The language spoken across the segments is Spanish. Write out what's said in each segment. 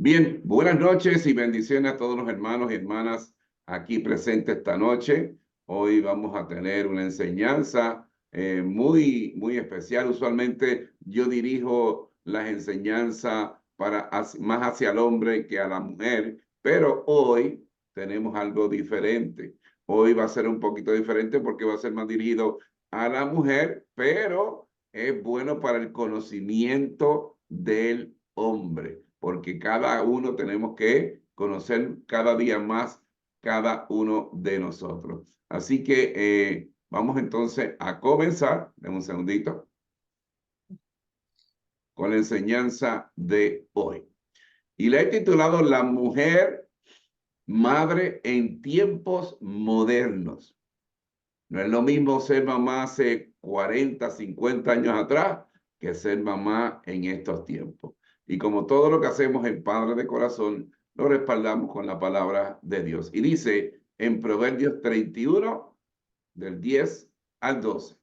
Bien, buenas noches y bendiciones a todos los hermanos y hermanas aquí presentes esta noche. Hoy vamos a tener una enseñanza muy especial. Usualmente yo dirijo las enseñanzas más hacia el hombre que a la mujer, pero hoy tenemos algo diferente. Hoy va a ser un poquito diferente porque va a ser más dirigido a la mujer, pero es bueno para el conocimiento del hombre, porque cada uno tenemos que conocer cada día más cada uno de nosotros. Así que vamos entonces a comenzar, dame un segundito, con la enseñanza de hoy. Y la he titulado La mujer madre en tiempos modernos. No es lo mismo ser mamá hace 40, 50 años atrás que ser mamá en estos tiempos. Y como todo lo que hacemos en Padre de Corazón, lo respaldamos con la palabra de Dios. Y dice en Proverbios 31, del 10 al 12.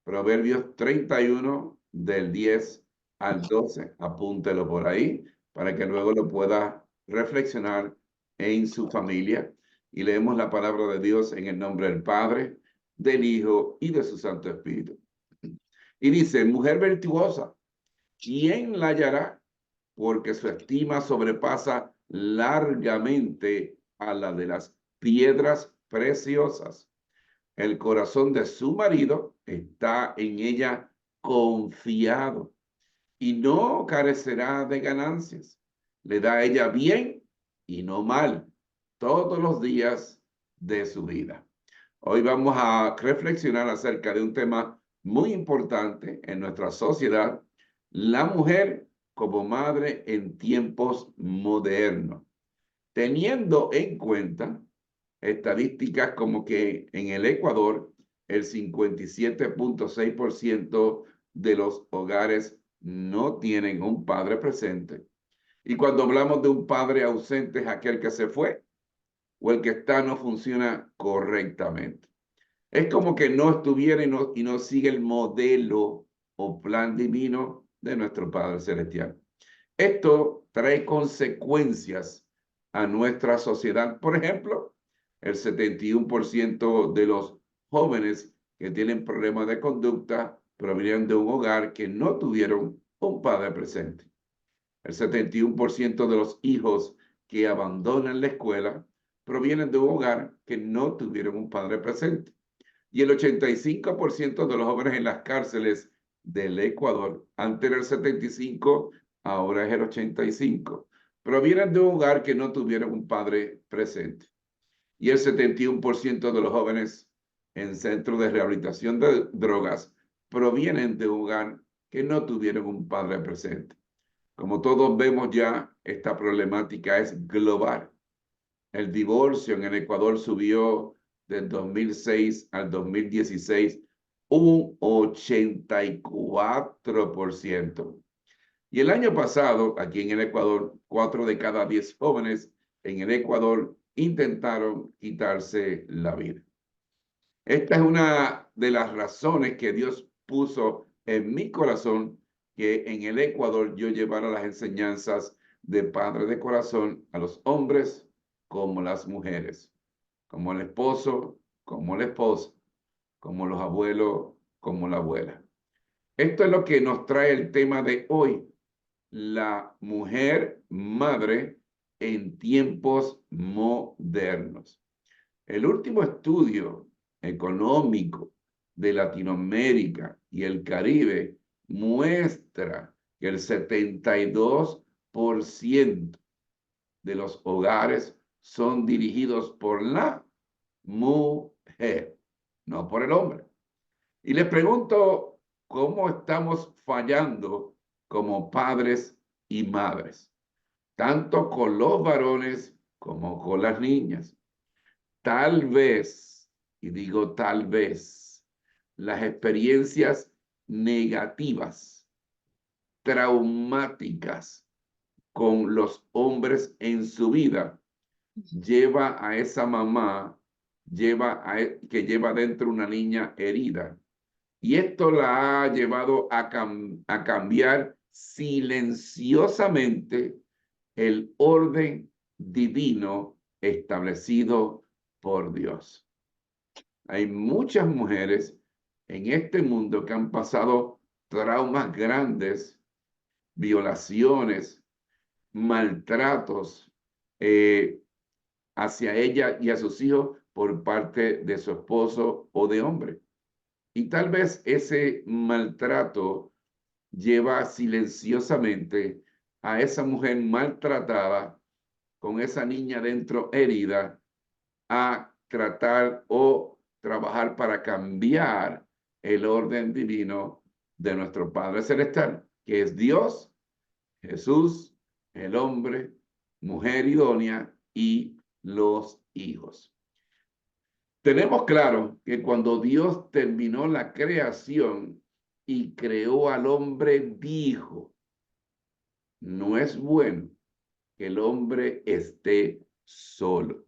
Proverbios 31, del 10 al 12. Apúntelo por ahí para que luego lo pueda reflexionar en su familia. Y leemos la palabra de Dios en el nombre del Padre, del Hijo y de su Santo Espíritu. Y dice, mujer virtuosa, ¿quién la hallará? Porque su estima sobrepasa largamente a la de las piedras preciosas. El corazón de su marido está en ella confiado y no carecerá de ganancias. Le da a ella bien y no mal todos los días de su vida. Hoy vamos a reflexionar acerca de un tema muy importante en nuestra sociedad, la mujer como madre en tiempos modernos, teniendo en cuenta estadísticas como que en el Ecuador el 57.6% de los hogares no tienen un padre presente. Y cuando hablamos de un padre ausente es aquel que se fue o el que está no funciona correctamente. Es como que no estuviera y no sigue el modelo o plan divino de nuestro Padre Celestial. Esto trae consecuencias a nuestra sociedad. Por ejemplo, el 71% de los jóvenes que tienen problemas de conducta provienen de un hogar que no tuvieron un padre presente. El 71% de los hijos que abandonan la escuela provienen de un hogar que no tuvieron un padre presente. Y el 85% de los jóvenes en las cárceles del Ecuador, antes era el 75, ahora es el 85, provienen de un hogar que no tuvieron un padre presente. Y el 71% de los jóvenes en centros de rehabilitación de drogas provienen de un hogar que no tuvieron un padre presente. Como todos vemos ya, esta problemática es global. El divorcio en el Ecuador subió del 2006 al 2016 un 84%. Y el año pasado, aquí en el Ecuador, 4 de cada 10 jóvenes en el Ecuador intentaron quitarse la vida. Esta es una de las razones que Dios puso en mi corazón que en el Ecuador yo llevara las enseñanzas de Padre de Corazón a los hombres como las mujeres, como el esposo, como la esposa, como los abuelos, como la abuela. Esto es lo que nos trae el tema de hoy, la mujer madre en tiempos modernos. El último estudio económico de Latinoamérica y el Caribe muestra que el 72% de los hogares son dirigidos por la mujer, no por el hombre. Y les pregunto, ¿cómo estamos fallando como padres y madres? Tanto con los varones como con las niñas. Tal vez, y digo tal vez, las experiencias negativas, traumáticas con los hombres en su vida, lleva a esa mamá, que lleva dentro una niña herida. Y esto la ha llevado a cambiar silenciosamente el orden divino establecido por Dios. Hay muchas mujeres en este mundo que han pasado traumas grandes, violaciones, maltratos hacia ella y a sus hijos por parte de su esposo o de hombre. Y tal vez ese maltrato lleva silenciosamente a esa mujer maltratada, con esa niña dentro herida, a tratar o trabajar para cambiar el orden divino de nuestro Padre Celestial, que es Dios, Jesús, el hombre, mujer idónea y los hijos. Tenemos claro que cuando Dios terminó la creación y creó al hombre, dijo, no es bueno que el hombre esté solo.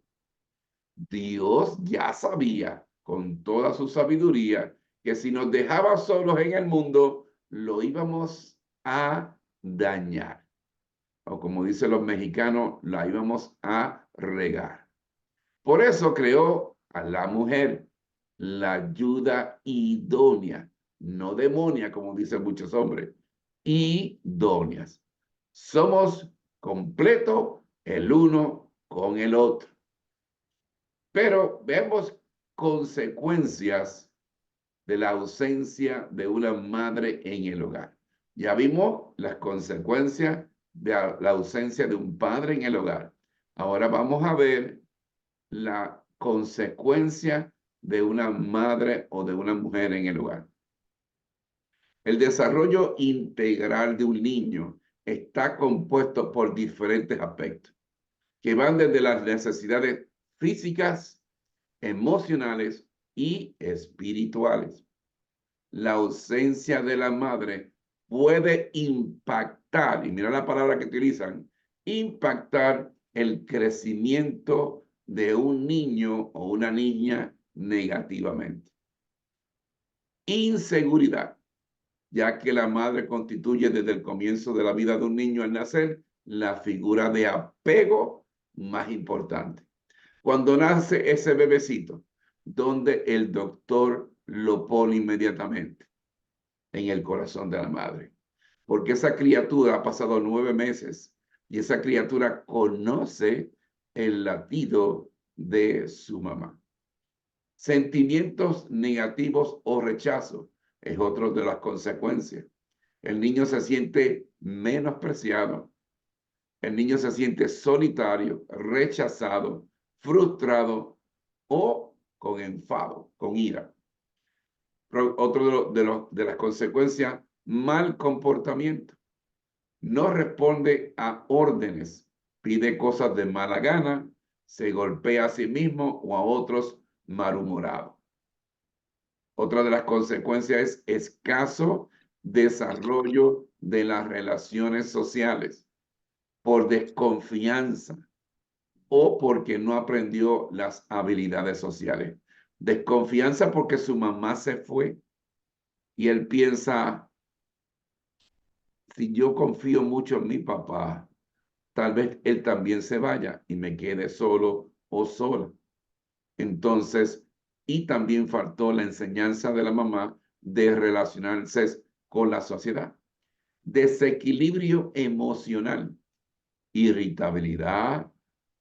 Dios ya sabía con toda su sabiduría que si nos dejaba solos en el mundo, lo íbamos a dañar. O como dicen los mexicanos, la íbamos a regar. Por eso creó a la mujer, la ayuda idónea, no demonia, como dicen muchos hombres, idóneas. Somos completos el uno con el otro. Pero vemos consecuencias de la ausencia de una madre en el hogar. Ya vimos las consecuencias de la ausencia de un padre en el hogar. Ahora vamos a ver la consecuencia de una madre o de una mujer en el hogar. El desarrollo integral de un niño está compuesto por diferentes aspectos que van desde las necesidades físicas, emocionales y espirituales. La ausencia de la madre puede impactar, y mira la palabra que utilizan, impactar el crecimiento de un niño o una niña negativamente. Inseguridad, ya que la madre constituye desde el comienzo de la vida de un niño al nacer la figura de apego más importante. Cuando nace ese bebecito, donde el doctor lo pone inmediatamente en el corazón de la madre, porque esa criatura ha pasado 9 meses y esa criatura conoce el latido de su mamá. Sentimientos negativos o rechazo es otro de las consecuencias. El niño se siente menospreciado, el niño se siente solitario, rechazado, frustrado o con enfado, con ira. Otro de las consecuencias, mal comportamiento. No responde a órdenes, pide cosas de mala gana, se golpea a sí mismo o a otros malhumorado. Otra de las consecuencias es escaso desarrollo de las relaciones sociales por desconfianza o porque no aprendió las habilidades sociales. Desconfianza porque su mamá se fue y él piensa, si yo confío mucho en mi papá, tal vez él también se vaya y me quede solo o sola. Entonces, y también faltó la enseñanza de la mamá de relacionarse con la sociedad. Desequilibrio emocional, irritabilidad,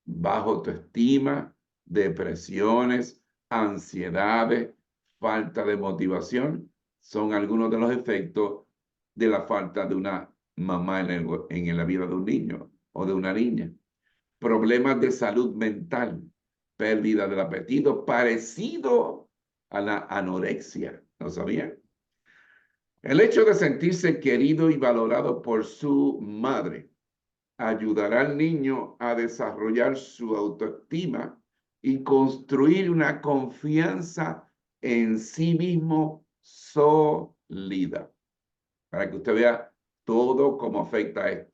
baja autoestima, depresiones, ansiedades, falta de motivación, son algunos de los efectos de la falta de una mamá en la vida de un niño o de una niña. Problemas de salud mental, pérdida del apetito, parecido a la anorexia, ¿no sabían? El hecho de sentirse querido y valorado por su madre ayudará al niño a desarrollar su autoestima y construir una confianza en sí mismo sólida. Para que usted vea todo cómo afecta esto.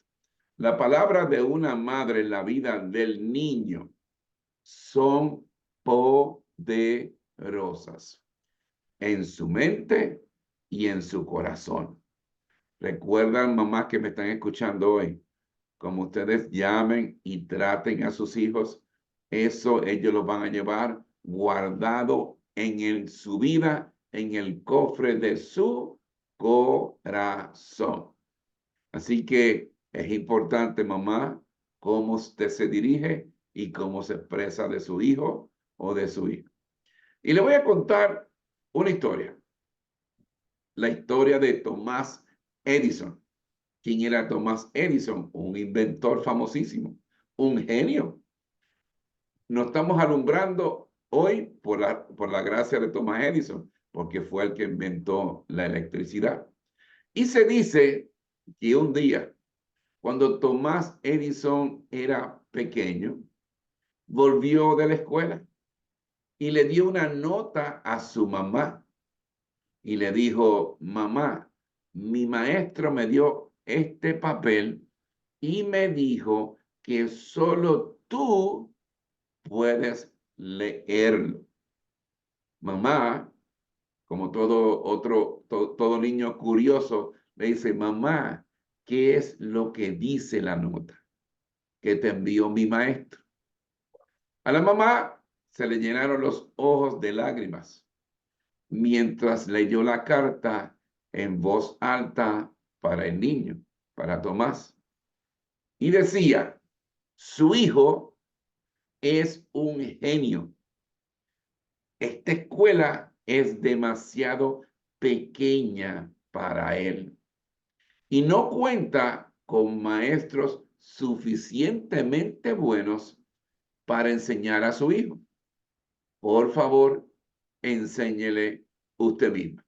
La palabra de una madre en la vida del niño son poderosas en su mente y en su corazón. Recuerdan, mamás que me están escuchando hoy, como ustedes llamen y traten a sus hijos, eso ellos lo van a llevar guardado su vida, en el cofre de su corazón. Así que es importante, mamá, cómo usted se dirige y cómo se expresa de su hijo o de su hija. Y le voy a contar una historia. La historia de Thomas Edison. ¿Quién era Thomas Edison? Un inventor famosísimo, un genio. Nos estamos alumbrando hoy por la gracia de Thomas Edison, porque fue el que inventó la electricidad. Y se dice que un día, cuando Thomas Edison era pequeño, volvió de la escuela y le dio una nota a su mamá y le dijo: mamá, mi maestro me dio este papel y me dijo que solo tú puedes leerlo. Mamá, como todo niño curioso, le dice: mamá, ¿qué es lo que dice la nota que te envió mi maestro? A la mamá se le llenaron los ojos de lágrimas mientras leyó la carta en voz alta para el niño, para Tomás. Y decía: su hijo es un genio. Esta escuela es demasiado pequeña para él y no cuenta con maestros suficientemente buenos para enseñar a su hijo. Por favor, enséñele usted mismo.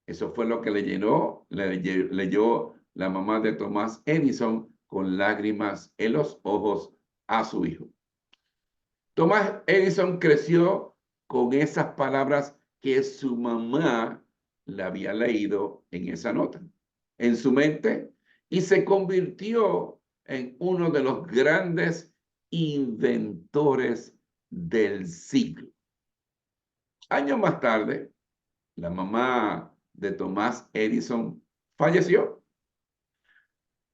Eso fue lo que leyó la mamá de Thomas Edison con lágrimas en los ojos a su hijo. Thomas Edison creció con esas palabras que su mamá le había leído en esa nota, en su mente, y se convirtió en uno de los grandes inventores del siglo. Años más tarde, la mamá de Thomas Edison falleció.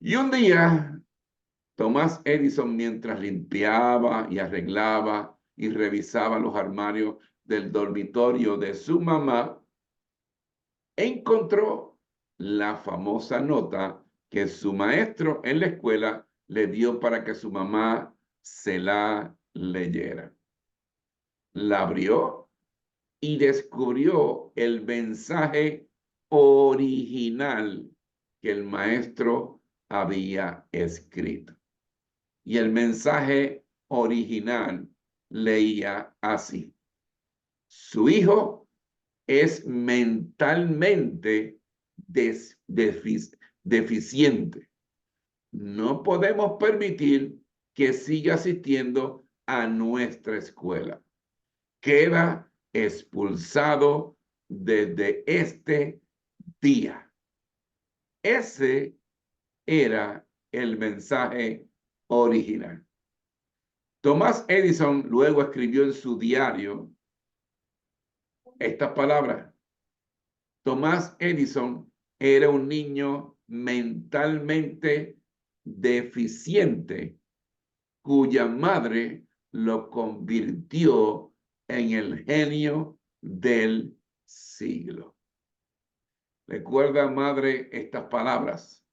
Y un día, Thomas Edison, mientras limpiaba y arreglaba y revisaba los armarios del dormitorio de su mamá, encontró la famosa nota que su maestro en la escuela le dio para que su mamá se la leyera. La abrió y descubrió el mensaje original que el maestro había escrito. Y el mensaje original leía así: su hijo es mentalmente deficiente. No podemos permitir que siga asistiendo a nuestra escuela. Queda expulsado desde este día. Ese era el mensaje original. Thomas Edison luego escribió en su diario estas palabras: Thomas Edison era un niño mentalmente deficiente cuya madre lo convirtió en el genio del siglo. Recuerda, madre, estas palabras: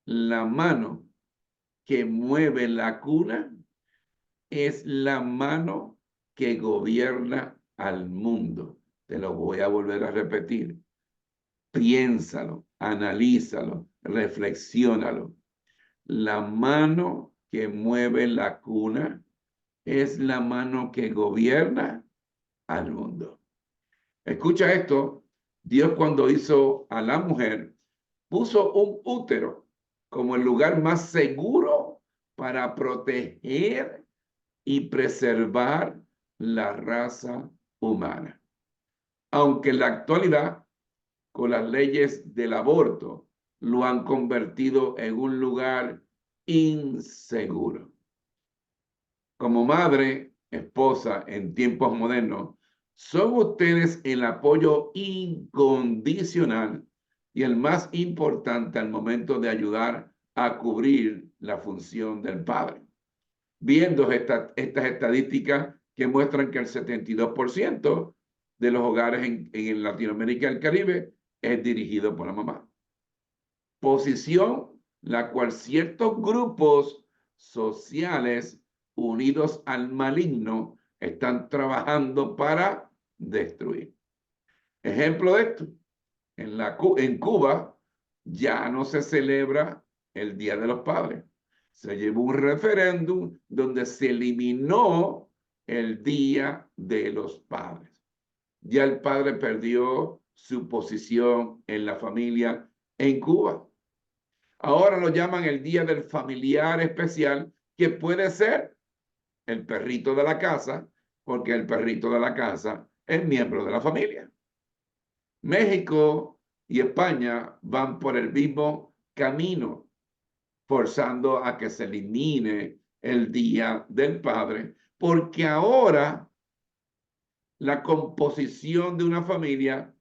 la mano que mueve la cuna es la mano que gobierna al mundo. Te lo voy a volver a repetir. Piénsalo, analízalo, reflexiónalo. La mano que mueve la cuna es la mano que gobierna al mundo. Escucha esto. Dios, cuando hizo a la mujer, puso un útero como el lugar más seguro para proteger y preservar la raza humana. Aunque en la actualidad, con las leyes del aborto, lo han convertido en un lugar inseguro. Como madre, esposa en tiempos modernos, son ustedes el apoyo incondicional y el más importante al momento de ayudar a cubrir la función del padre. Viendo estas estadísticas que muestran que el 72% de los hogares en Latinoamérica y el Caribe es dirigido por la mamá. Posición la cual ciertos grupos sociales unidos al maligno están trabajando para destruir. Ejemplo de esto, en Cuba ya no se celebra el Día de los Padres. Se llevó un referéndum donde se eliminó el Día de los Padres. Ya el padre perdió su posición en la familia en Cuba. Ahora lo llaman el Día del Familiar Especial, que puede ser el perrito de la casa, porque el perrito de la casa es miembro de la familia. México y España van por el mismo camino, forzando a que se elimine el Día del Padre, porque ahora la composición de una familia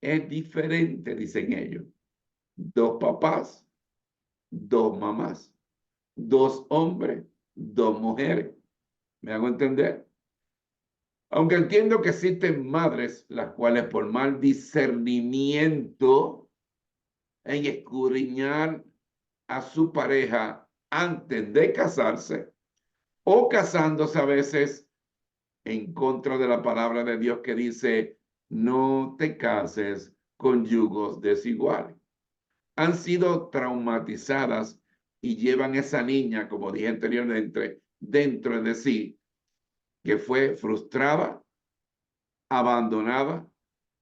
es diferente, dicen ellos. 2 papás, 2 mamás, 2 hombres, 2 mujeres. ¿Me hago entender? Aunque entiendo que existen madres las cuales por mal discernimiento en escudriñar a su pareja antes de casarse o casándose a veces en contra de la palabra de Dios que dice, no te cases con yugos desiguales. Han sido traumatizadas y llevan esa niña, como dije anteriormente, dentro de sí, que fue frustrada, abandonada,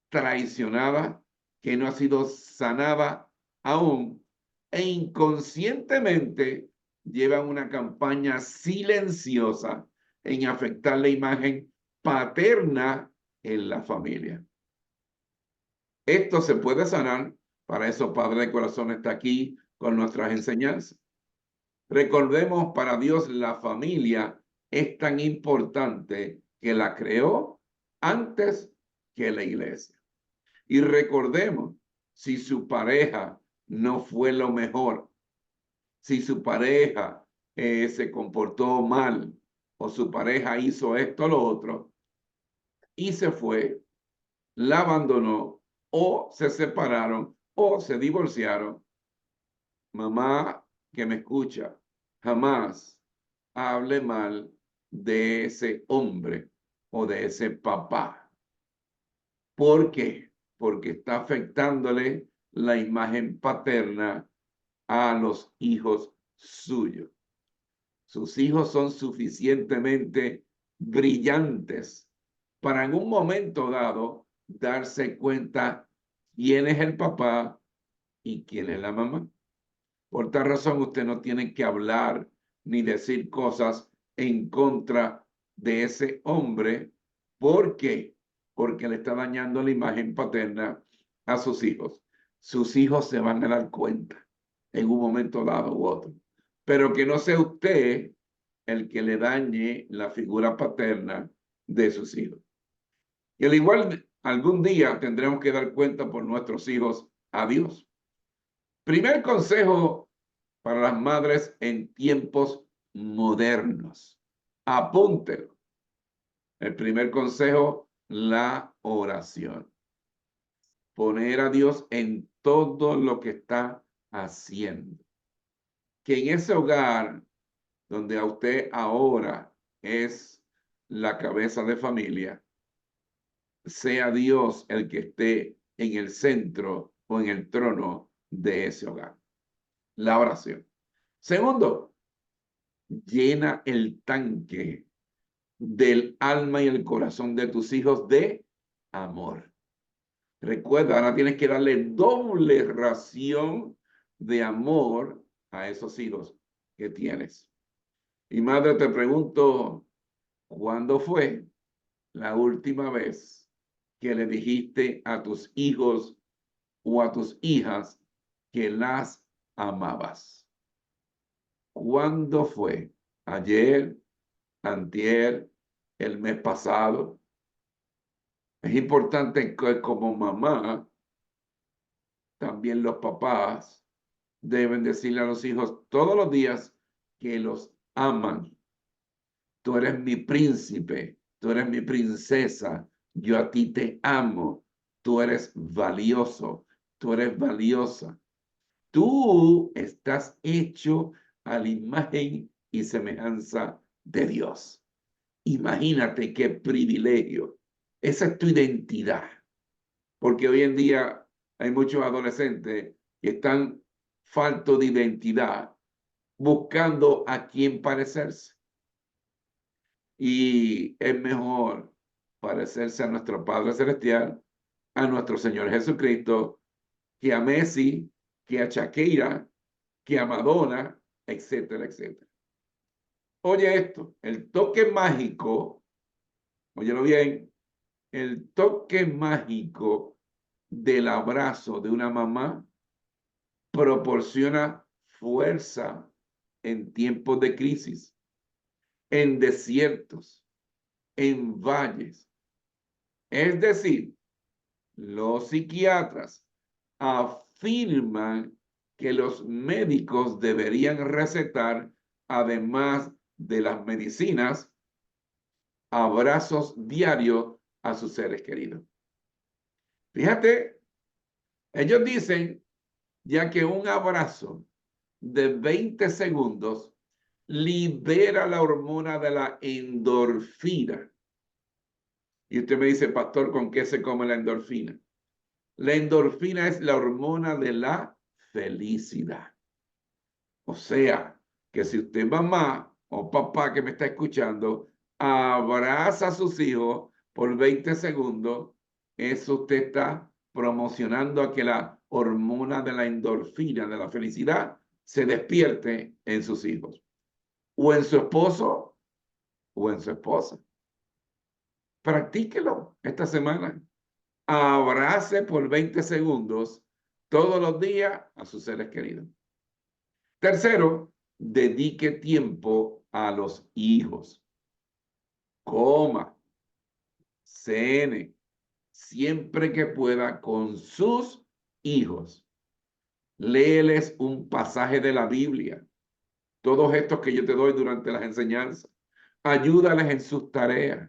traicionada, que no ha sido sanada aún, e inconscientemente llevan una campaña silenciosa en afectar la imagen paterna en la familia. Esto se puede sanar, para eso Padre de Corazón está aquí con nuestras enseñanzas. Recordemos, para Dios la familia es tan importante que la creó antes que la iglesia. Y recordemos, si su pareja no fue lo mejor, si su pareja se comportó mal o su pareja hizo esto o lo otro y se fue, la abandonó o se separaron o se divorciaron, mamá que me escucha, jamás hable mal de ese hombre o de ese papá. ¿Por qué? Porque está afectándole la imagen paterna a los hijos suyos. Sus hijos son suficientemente brillantes para en un momento dado darse cuenta quién es el papá y quién es la mamá. Por tal razón, usted no tiene que hablar ni decir cosas en contra de ese hombre. ¿Por qué? Porque le está dañando la imagen paterna a sus hijos. Sus hijos se van a dar cuenta en un momento dado u otro. Pero que no sea usted el que le dañe la figura paterna de sus hijos. Y al igual, algún día tendremos que dar cuenta por nuestros hijos a Dios. Primer consejo para las madres en tiempos modernos. Apúntelo. El primer consejo, la oración. Poner a Dios en todo lo que está haciendo. Que en ese hogar donde a usted ahora es la cabeza de familia, sea Dios el que esté en el centro o en el trono de ese hogar. La oración. Segundo, llena el tanque del alma y el corazón de tus hijos de amor. Recuerda, ahora tienes que darle doble ración de amor a esos hijos que tienes. Y madre, te pregunto, ¿cuándo fue la última vez que le dijiste a tus hijos o a tus hijas que las amabas? ¿Cuándo fue? ¿Ayer? ¿Antier? ¿El mes pasado? Es importante que como mamá, también los papás deben decirle a los hijos todos los días que los aman. Tú eres mi príncipe, tú eres mi princesa, yo a ti te amo, tú eres valioso, tú eres valiosa. Tú estás hecho a la imagen y semejanza de Dios. Imagínate qué privilegio. Esa es tu identidad. Porque hoy en día hay muchos adolescentes que están faltos de identidad, buscando a quién parecerse. Y es mejor parecerse a nuestro Padre Celestial, a nuestro Señor Jesucristo, que a Messi, que a Shakira, que a Madonna, etcétera, etcétera. Oye esto, el toque mágico, óyelo bien, el toque mágico del abrazo de una mamá proporciona fuerza en tiempos de crisis, en desiertos, en valles. Es decir, los psiquiatras afirman que los médicos deberían recetar, además de las medicinas, abrazos diarios a sus seres queridos. Fíjate, ellos dicen ya que un abrazo de 20 segundos libera la hormona de la endorfina. Y usted me dice, pastor, ¿con qué se come la endorfina? La endorfina es la hormona de la felicidad. O sea, que si usted mamá o papá que me está escuchando, abraza a sus hijos por 20 segundos, eso usted está promocionando a que la hormona de la endorfina, de la felicidad, se despierte en sus hijos, o en su esposo, o en su esposa. Practíquelo esta semana. Abrace por 20 segundos todos los días a sus seres queridos. Tercero, dedique tiempo a los hijos. Coma, cene, siempre que pueda con sus hijos. Léeles un pasaje de la Biblia. Todos estos que yo te doy durante las enseñanzas. Ayúdales en sus tareas.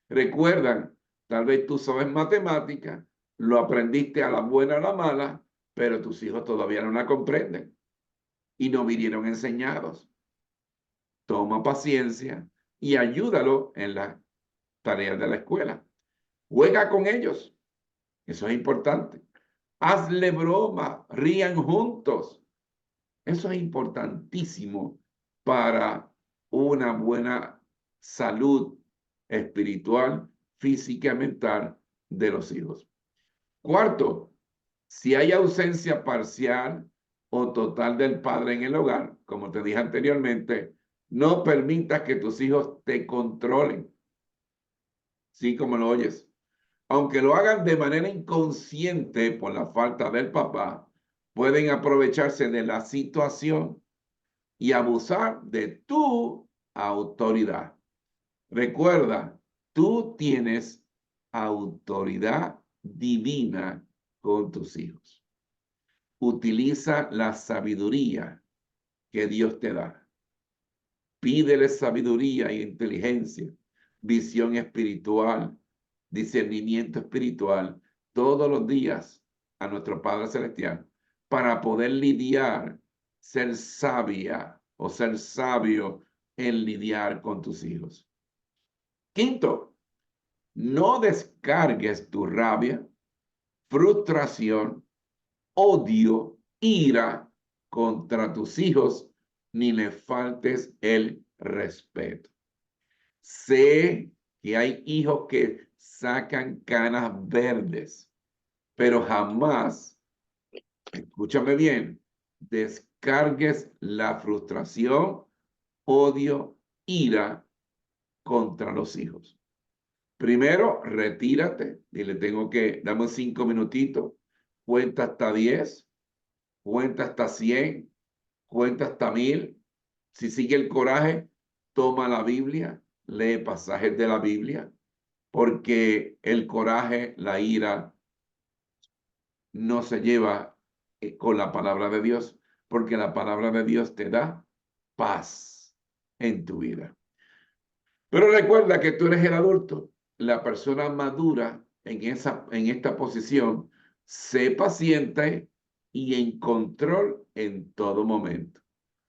Recuerdan, tal vez tú sabes matemática, lo aprendiste a la buena o a la mala, pero tus hijos todavía no la comprenden y no vinieron enseñados. Toma paciencia y ayúdalo en las tareas de la escuela. Juega con ellos. Eso es importante. Hazle broma, rían juntos. Eso es importantísimo para una buena salud espiritual, física y mental de los hijos. Cuarto, si hay ausencia parcial o total del padre en el hogar, como te dije anteriormente, no permitas que tus hijos te controlen. Sí, como lo oyes. Aunque lo hagan de manera inconsciente por la falta del papá, pueden aprovecharse de la situación y abusar de tu autoridad. Recuerda, tú tienes autoridad divina con tus hijos. Utiliza la sabiduría que Dios te da. Pídele sabiduría e inteligencia, visión espiritual, discernimiento espiritual todos los días a nuestro Padre Celestial para poder lidiar, ser sabia o ser sabio en lidiar con tus hijos. Quinto, no descargues tu rabia, frustración, odio, ira contra tus hijos, ni le faltes el respeto. Sé que hay hijos que sacan canas verdes, pero jamás, escúchame bien, descargues la frustración, odio, ira contra los hijos. Primero, retírate, dile, dame 5 minutitos, cuenta hasta 10, cuenta hasta 100, cuenta hasta 1000. Si sigue el coraje, toma la Biblia, lee pasajes de la Biblia, porque el coraje, la ira, no se lleva con la palabra de Dios, porque la palabra de Dios te da paz en tu vida. Pero recuerda que tú eres el adulto, la persona madura en esta posición. Sé paciente y en control en todo momento.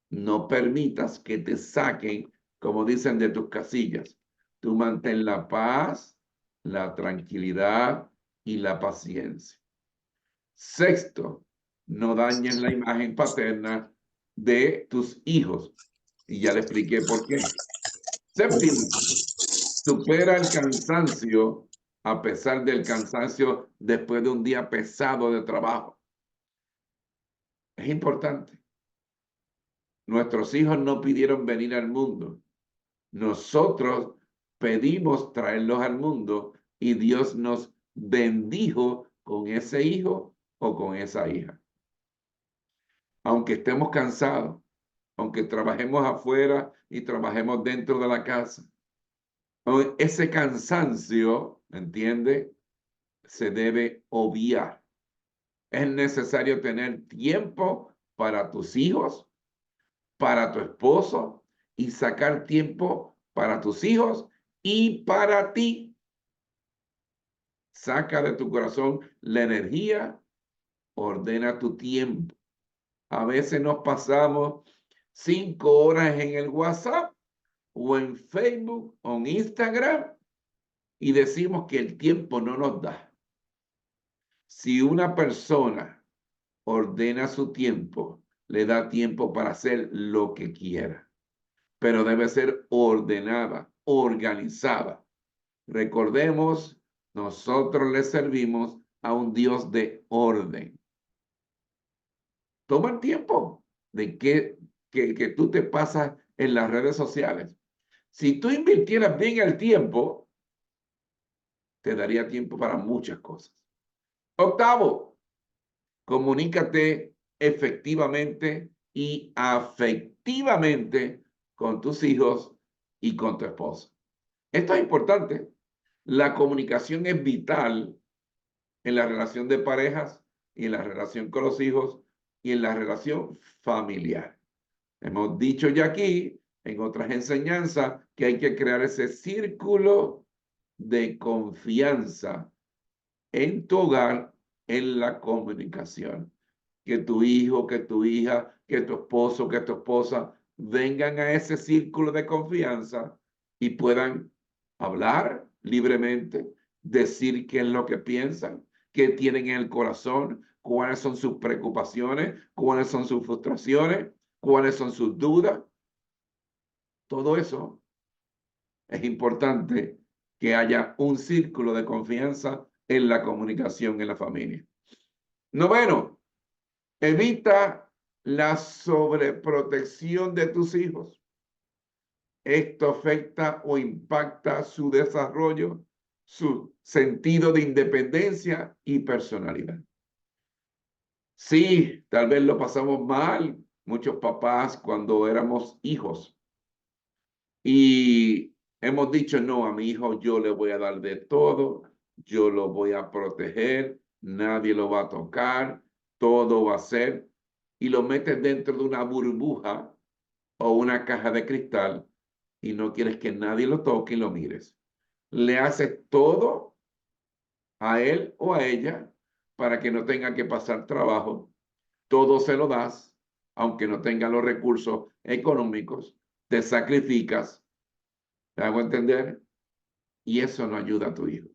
No permitas que te saquen, como dicen, de tus casillas. Tú mantén la paz, la tranquilidad y la paciencia. Sexto, no dañes la imagen paterna de tus hijos. Y ya le expliqué por qué. Séptimo, supera el cansancio a pesar del cansancio después de un día pesado de trabajo. Es importante. Nuestros hijos no pidieron venir al mundo. Nosotros pedimos traerlos al mundo y Dios nos bendijo con ese hijo o con esa hija. Aunque estemos cansados, aunque trabajemos afuera y trabajemos dentro de la casa, ese cansancio, ¿entiende? Se debe obviar. Es necesario tener tiempo para tus hijos, para tu esposo y sacar tiempo para tus hijos y para ti. Saca de tu corazón la energía, ordena tu tiempo. A veces nos pasamos 5 horas en el WhatsApp o en Facebook o en Instagram y decimos que el tiempo no nos da. Si una persona ordena su tiempo, le da tiempo para hacer lo que quiera, pero debe ser ordenada, organizada. Recordemos, nosotros le servimos a un Dios de orden. Toma el tiempo de que tú te pasas en las redes sociales. Si tú invirtieras bien el tiempo, te daría tiempo para muchas cosas. Octavo, comunícate efectivamente y afectivamente con tus hijos y con tu esposo. Esto es importante. La comunicación es vital en la relación de parejas y en la relación con los hijos y en la relación familiar. Hemos dicho ya aquí, en otras enseñanzas, que hay que crear ese círculo de confianza en tu hogar, en la comunicación. Que tu hijo, que tu hija, que tu esposo, que tu esposa vengan a ese círculo de confianza y puedan hablar libremente, decir qué es lo que piensan, qué tienen en el corazón, cuáles son sus preocupaciones, cuáles son sus frustraciones, cuáles son sus dudas. Todo eso es importante, que haya un círculo de confianza en la comunicación en la familia. Noveno, evita la sobreprotección de tus hijos. Esto afecta o impacta su desarrollo, su sentido de independencia y personalidad. Sí, tal vez lo pasamos mal, muchos papás, cuando éramos hijos. Y hemos dicho, no, a mi hijo yo le voy a dar de todo, yo lo voy a proteger, nadie lo va a tocar, todo va a ser. Y lo metes dentro de una burbuja o una caja de cristal y no quieres que nadie lo toque y lo mires. Le haces todo a él o a ella para que no tenga que pasar trabajo. Todo se lo das, aunque no tenga los recursos económicos, te sacrificas. ¿Te hago entender? Y eso no ayuda a tu hijo.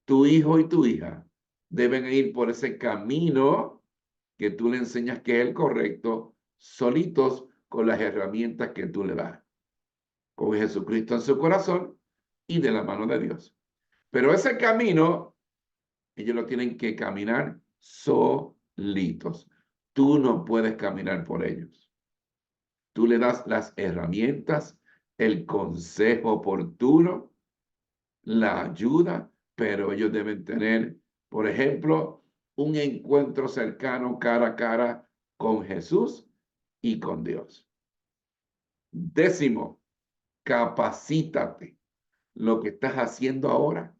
Tu hijo y tu hija deben ir por ese camino que tú le enseñas que es el correcto, solitos, con las herramientas que tú le das, con Jesucristo en su corazón y de la mano de Dios. Pero ese camino, ellos lo tienen que caminar solitos. Tú no puedes caminar por ellos. Tú le das las herramientas, el consejo oportuno, la ayuda, pero ellos deben tener, por ejemplo, un encuentro cercano cara a cara con Jesús y con Dios. Décimo, capacítate. Lo que estás haciendo ahora,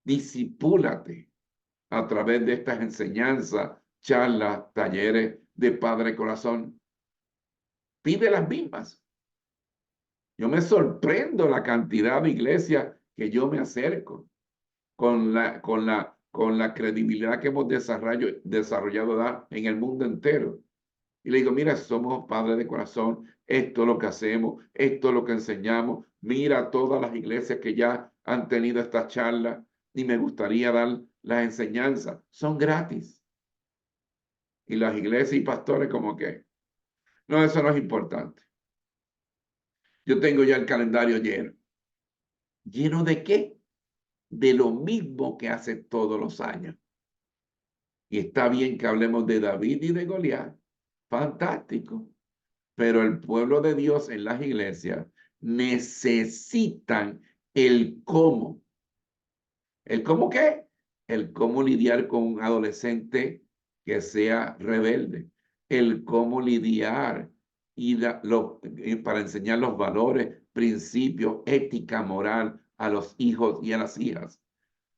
discipúlate a través de estas enseñanzas charlas, talleres de Padre Corazón. Pide las mismas. Yo me sorprendo la cantidad de iglesias que yo me acerco con la credibilidad que hemos desarrollado en el mundo entero. Y le digo, mira, somos Padres de Corazón, esto es lo que hacemos, esto es lo que enseñamos. Mira todas las iglesias que ya han tenido esta charla y me gustaría dar las enseñanzas. Son gratis. Y las iglesias y pastores como que, no, eso no es importante. Yo tengo ya el calendario lleno. ¿Lleno de qué? De lo mismo que hace todos los años. Y está bien que hablemos de David y de Goliat. Fantástico. Pero el pueblo de Dios en las iglesias necesitan el cómo. ¿El cómo qué? El cómo lidiar con un adolescente que sea rebelde. El cómo lidiar para enseñar los valores, principios, ética, moral a los hijos y a las hijas.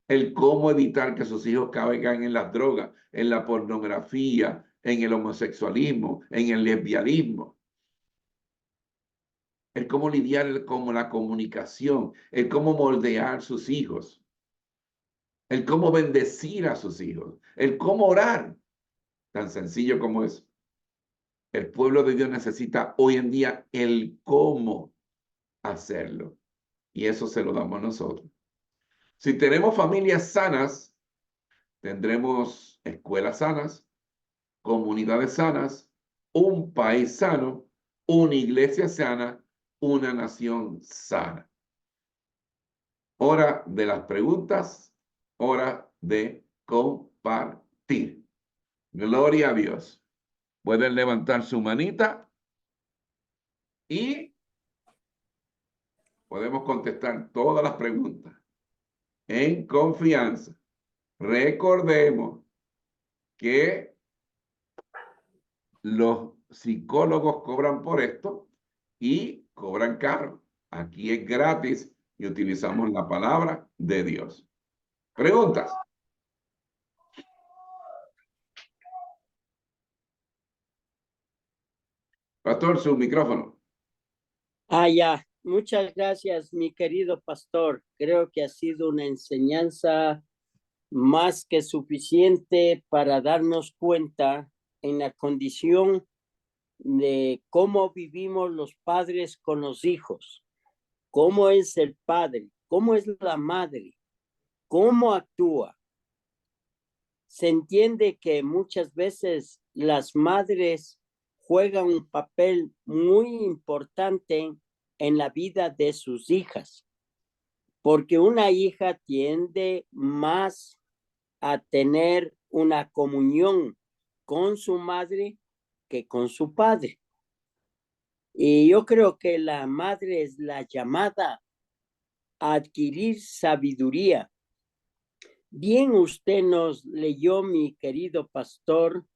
El cómo evitar que sus hijos caigan en las drogas, en la pornografía, en el homosexualismo, en el lesbianismo. El cómo lidiar con la comunicación, el cómo moldear sus hijos, el cómo bendecir a sus hijos, el cómo orar, tan sencillo como es. El pueblo de Dios necesita hoy en día el cómo hacerlo. Y eso se lo damos nosotros. Si tenemos familias sanas, tendremos escuelas sanas, comunidades sanas, un país sano, una iglesia sana, una nación sana. Hora de las preguntas, hora de compartir. Gloria a Dios. Pueden levantar su manita y podemos contestar todas las preguntas en confianza. Recordemos que los psicólogos cobran por esto y cobran caro. Aquí es gratis y utilizamos la palabra de Dios. Preguntas. Pastor, su micrófono. Ya. Muchas gracias, mi querido pastor. Creo que ha sido una enseñanza más que suficiente para darnos cuenta en la condición de cómo vivimos los padres con los hijos, cómo es el padre, cómo es la madre, cómo actúa. Se entiende que muchas veces las madres juegan un papel muy importante en la vida de sus hijas, porque una hija tiende más a tener una comunión con su madre que con su padre. Y yo creo que la madre es la llamada a adquirir sabiduría. Bien, usted nos leyó, mi querido pastor,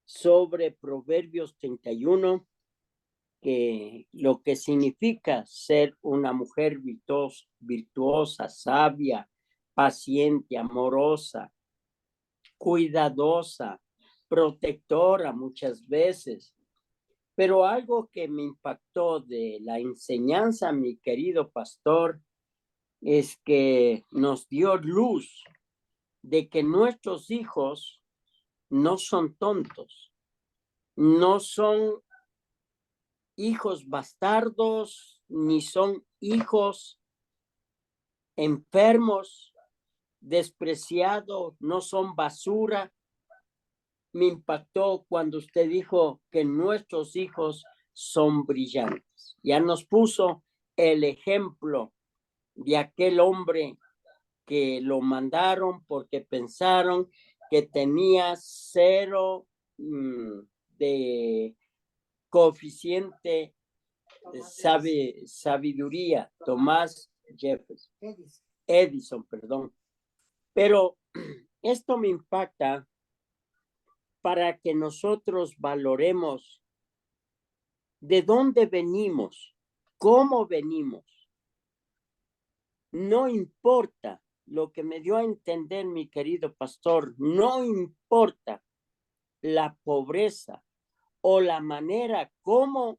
sobre Proverbios 31, que lo que significa ser una mujer virtuosa, sabia, paciente, amorosa, cuidadosa, protectora muchas veces. Pero algo que me impactó de la enseñanza, mi querido pastor, es que nos dio luz de que nuestros hijos no son tontos, no son hijos bastardos, ni son hijos enfermos, despreciados, no son basura. Me impactó cuando usted dijo que nuestros hijos son brillantes. Ya nos puso el ejemplo de aquel hombre que lo mandaron porque pensaron que tenía 0 de coeficiente de sabiduría, Tomás Edison, perdón. Pero esto me impacta para que nosotros valoremos de dónde venimos, cómo venimos. No importa lo que me dio a entender mi querido pastor, no importa la pobreza o la manera como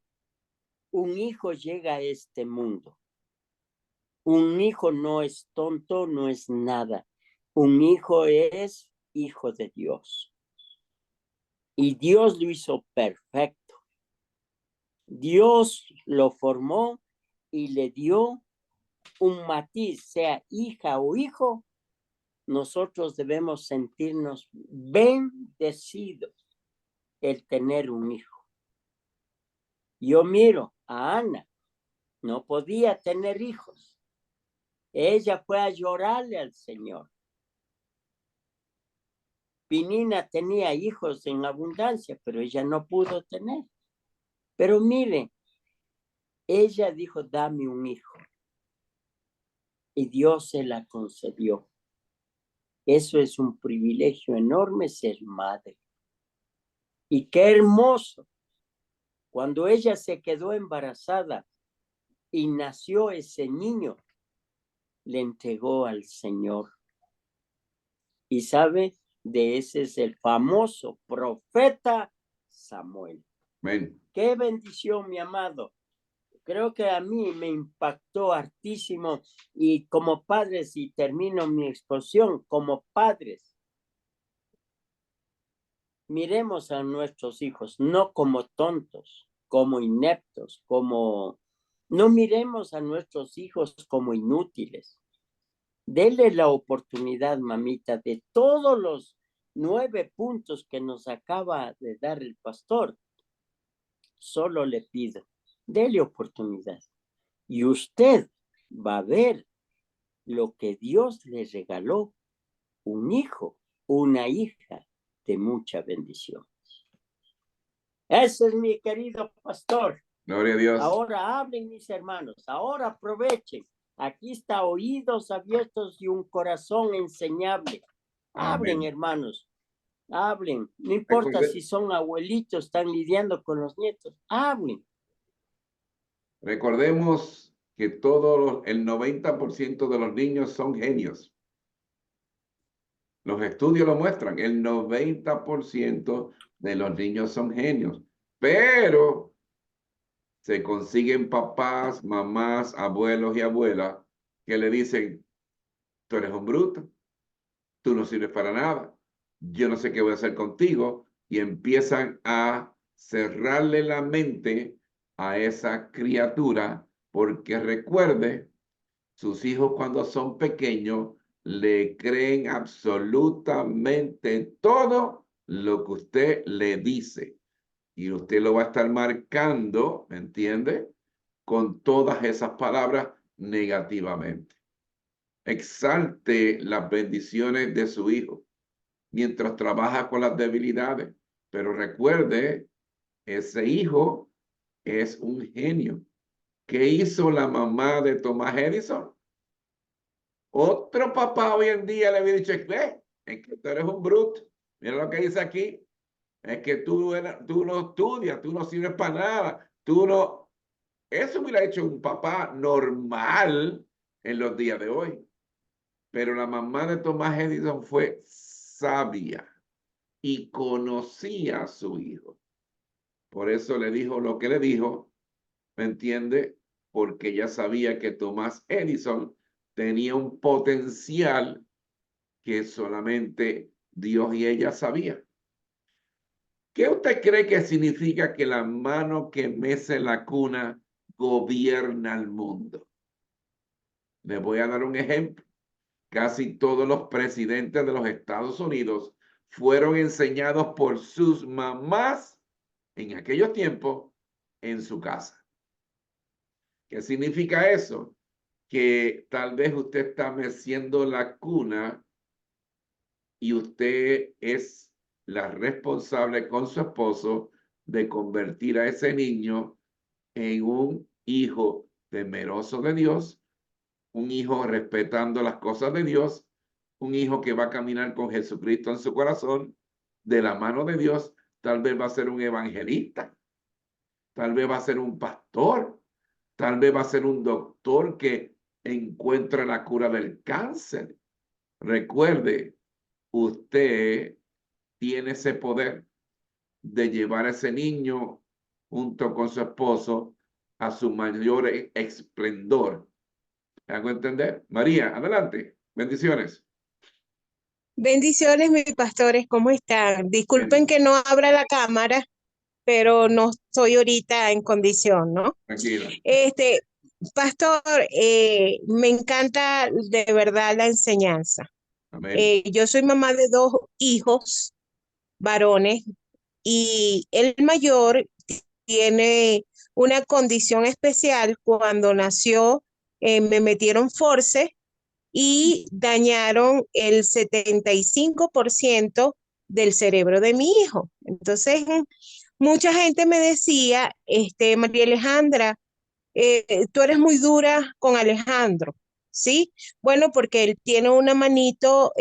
un hijo llega a este mundo. Un hijo no es tonto, no es nada. Un hijo es hijo de Dios. Y Dios lo hizo perfecto. Dios lo formó y le dio un matiz, sea hija o hijo. Nosotros debemos sentirnos bendecidos el tener un hijo. Yo miro a Ana, no podía tener hijos. Ella fue a llorarle al Señor. Pinina tenía hijos en abundancia, pero ella no pudo tener. Pero mire, ella dijo, dame un hijo. Y Dios se la concedió. Eso es un privilegio enorme, ser madre. Y qué hermoso. Cuando ella se quedó embarazada y nació ese niño, le entregó al Señor. Y sabe, de ese es el famoso profeta Samuel. Amén. Qué bendición, mi amado. Creo que a mí me impactó hartísimo y como padres, y termino mi exposición, como padres, miremos a nuestros hijos, no como tontos, como ineptos, no miremos a nuestros hijos como inútiles. Dele la oportunidad, mamita, de todos los 9 puntos que nos acaba de dar el pastor. Solo le pido, dele oportunidad. Y usted va a ver lo que Dios le regaló, un hijo, una hija de mucha bendición. Ese es mi querido pastor. Gloria a Dios. Ahora hablen, mis hermanos, ahora aprovechen. Aquí está oídos abiertos y un corazón enseñable. Hablen, Amén. hermanos, hablen. No importa si son abuelitos, están lidiando con los nietos, hablen. Recordemos que el 90% de los niños son genios. Los estudios lo muestran, el 90% de los niños son genios, pero se consiguen papás, mamás, abuelos y abuelas que le dicen, tú eres un bruto, tú no sirves para nada, yo no sé qué voy a hacer contigo, y empiezan a cerrarle la mente a esa criatura, porque recuerde, sus hijos cuando son pequeños le creen absolutamente todo lo que usted le dice. Y usted lo va a estar marcando, ¿me entiende? Con todas esas palabras negativamente. Exalte las bendiciones de su hijo mientras trabaja con las debilidades. Pero recuerde, ese hijo es un genio. ¿Qué hizo la mamá de Thomas Edison? Otro papá hoy en día le había dicho, ¿qué? Es que tú eres un bruto. Mira lo que dice aquí. Es que tú no estudias, tú no sirves para nada. Tú no... Eso hubiera hecho un papá normal en los días de hoy. Pero la mamá de Thomas Edison fue sabia y conocía a su hijo. Por eso le dijo lo que le dijo, ¿me entiende? Porque ella sabía que Thomas Edison tenía un potencial que solamente Dios y ella sabían. ¿Qué usted cree que significa que la mano que mece la cuna gobierna el mundo? Le voy a dar un ejemplo. Casi todos los presidentes de los Estados Unidos fueron enseñados por sus mamás en aquellos tiempos en su casa. ¿Qué significa eso? Que tal vez usted está meciendo la cuna y usted es la responsable con su esposo de convertir a ese niño en un hijo temeroso de Dios, un hijo respetando las cosas de Dios, un hijo que va a caminar con Jesucristo en su corazón, de la mano de Dios. Tal vez va a ser un evangelista, tal vez va a ser un pastor, tal vez va a ser un doctor que encuentra la cura del cáncer. Recuerde, usted tiene ese poder. de llevar a ese niño junto con su esposo a su mayor esplendor. ¿Me hago entender? María, adelante. Bendiciones. Bendiciones, mis pastores, ¿cómo están? Disculpen que no abra la cámara, pero no estoy ahorita en condición, ¿no? Tranquila. Este, pastor, me encanta de verdad la enseñanza. Amén. Yo soy mamá de 2 hijos varones y el mayor tiene una condición especial. Cuando nació, me metieron force y dañaron el 75% del cerebro de mi hijo. Entonces, mucha gente me decía, María Alejandra, tú eres muy dura con Alejandro, ¿sí? Bueno, porque él tiene una manito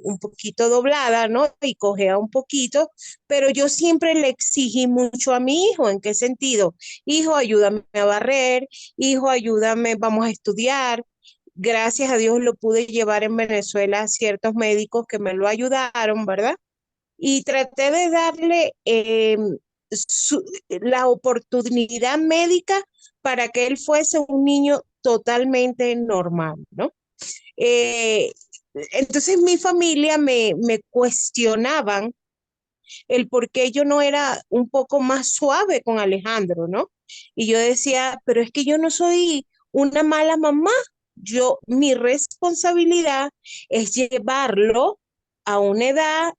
un poquito doblada, ¿no? Y cojea un poquito, pero yo siempre le exigí mucho a mi hijo. ¿En qué sentido? Hijo, ayúdame a barrer, hijo, ayúdame, vamos a estudiar. Gracias a Dios lo pude llevar en Venezuela a ciertos médicos que me lo ayudaron, ¿verdad? Y traté de darle la oportunidad médica para que él fuese un niño totalmente normal, ¿no? Eh, entonces mi familia me cuestionaban el por qué yo no era un poco más suave con Alejandro, ¿no? Y yo decía, pero es que yo no soy una mala mamá. Mi responsabilidad es llevarlo a una edad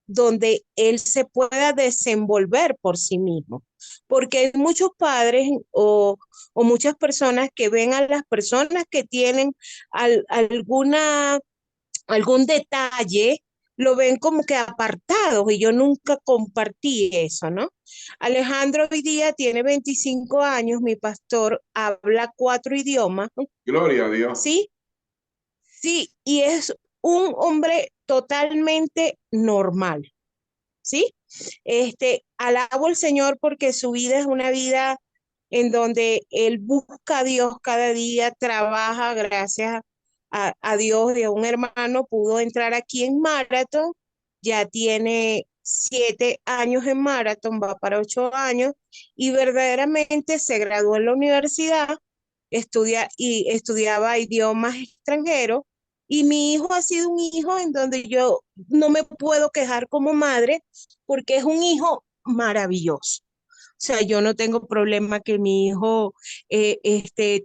donde él se pueda desenvolver por sí mismo. Porque hay muchos padres o muchas personas que ven a las personas que tienen algún detalle, lo ven como que apartados y yo nunca compartí eso, ¿no? Alejandro hoy día tiene 25 años, mi pastor habla 4 idiomas, Gloria a Dios. ¿sí? Sí, y es un hombre totalmente normal, ¿sí? Alabo al Señor porque su vida es una vida en donde él busca a Dios cada día, trabaja gracias a Dios y a un hermano, pudo entrar aquí en Marathon, ya tiene 7 años en Marathon, va para 8 años y verdaderamente se graduó en la universidad, estudiaba idiomas extranjeros y mi hijo ha sido un hijo en donde yo no me puedo quejar como madre porque es un hijo maravilloso. O sea, yo no tengo problema que mi hijo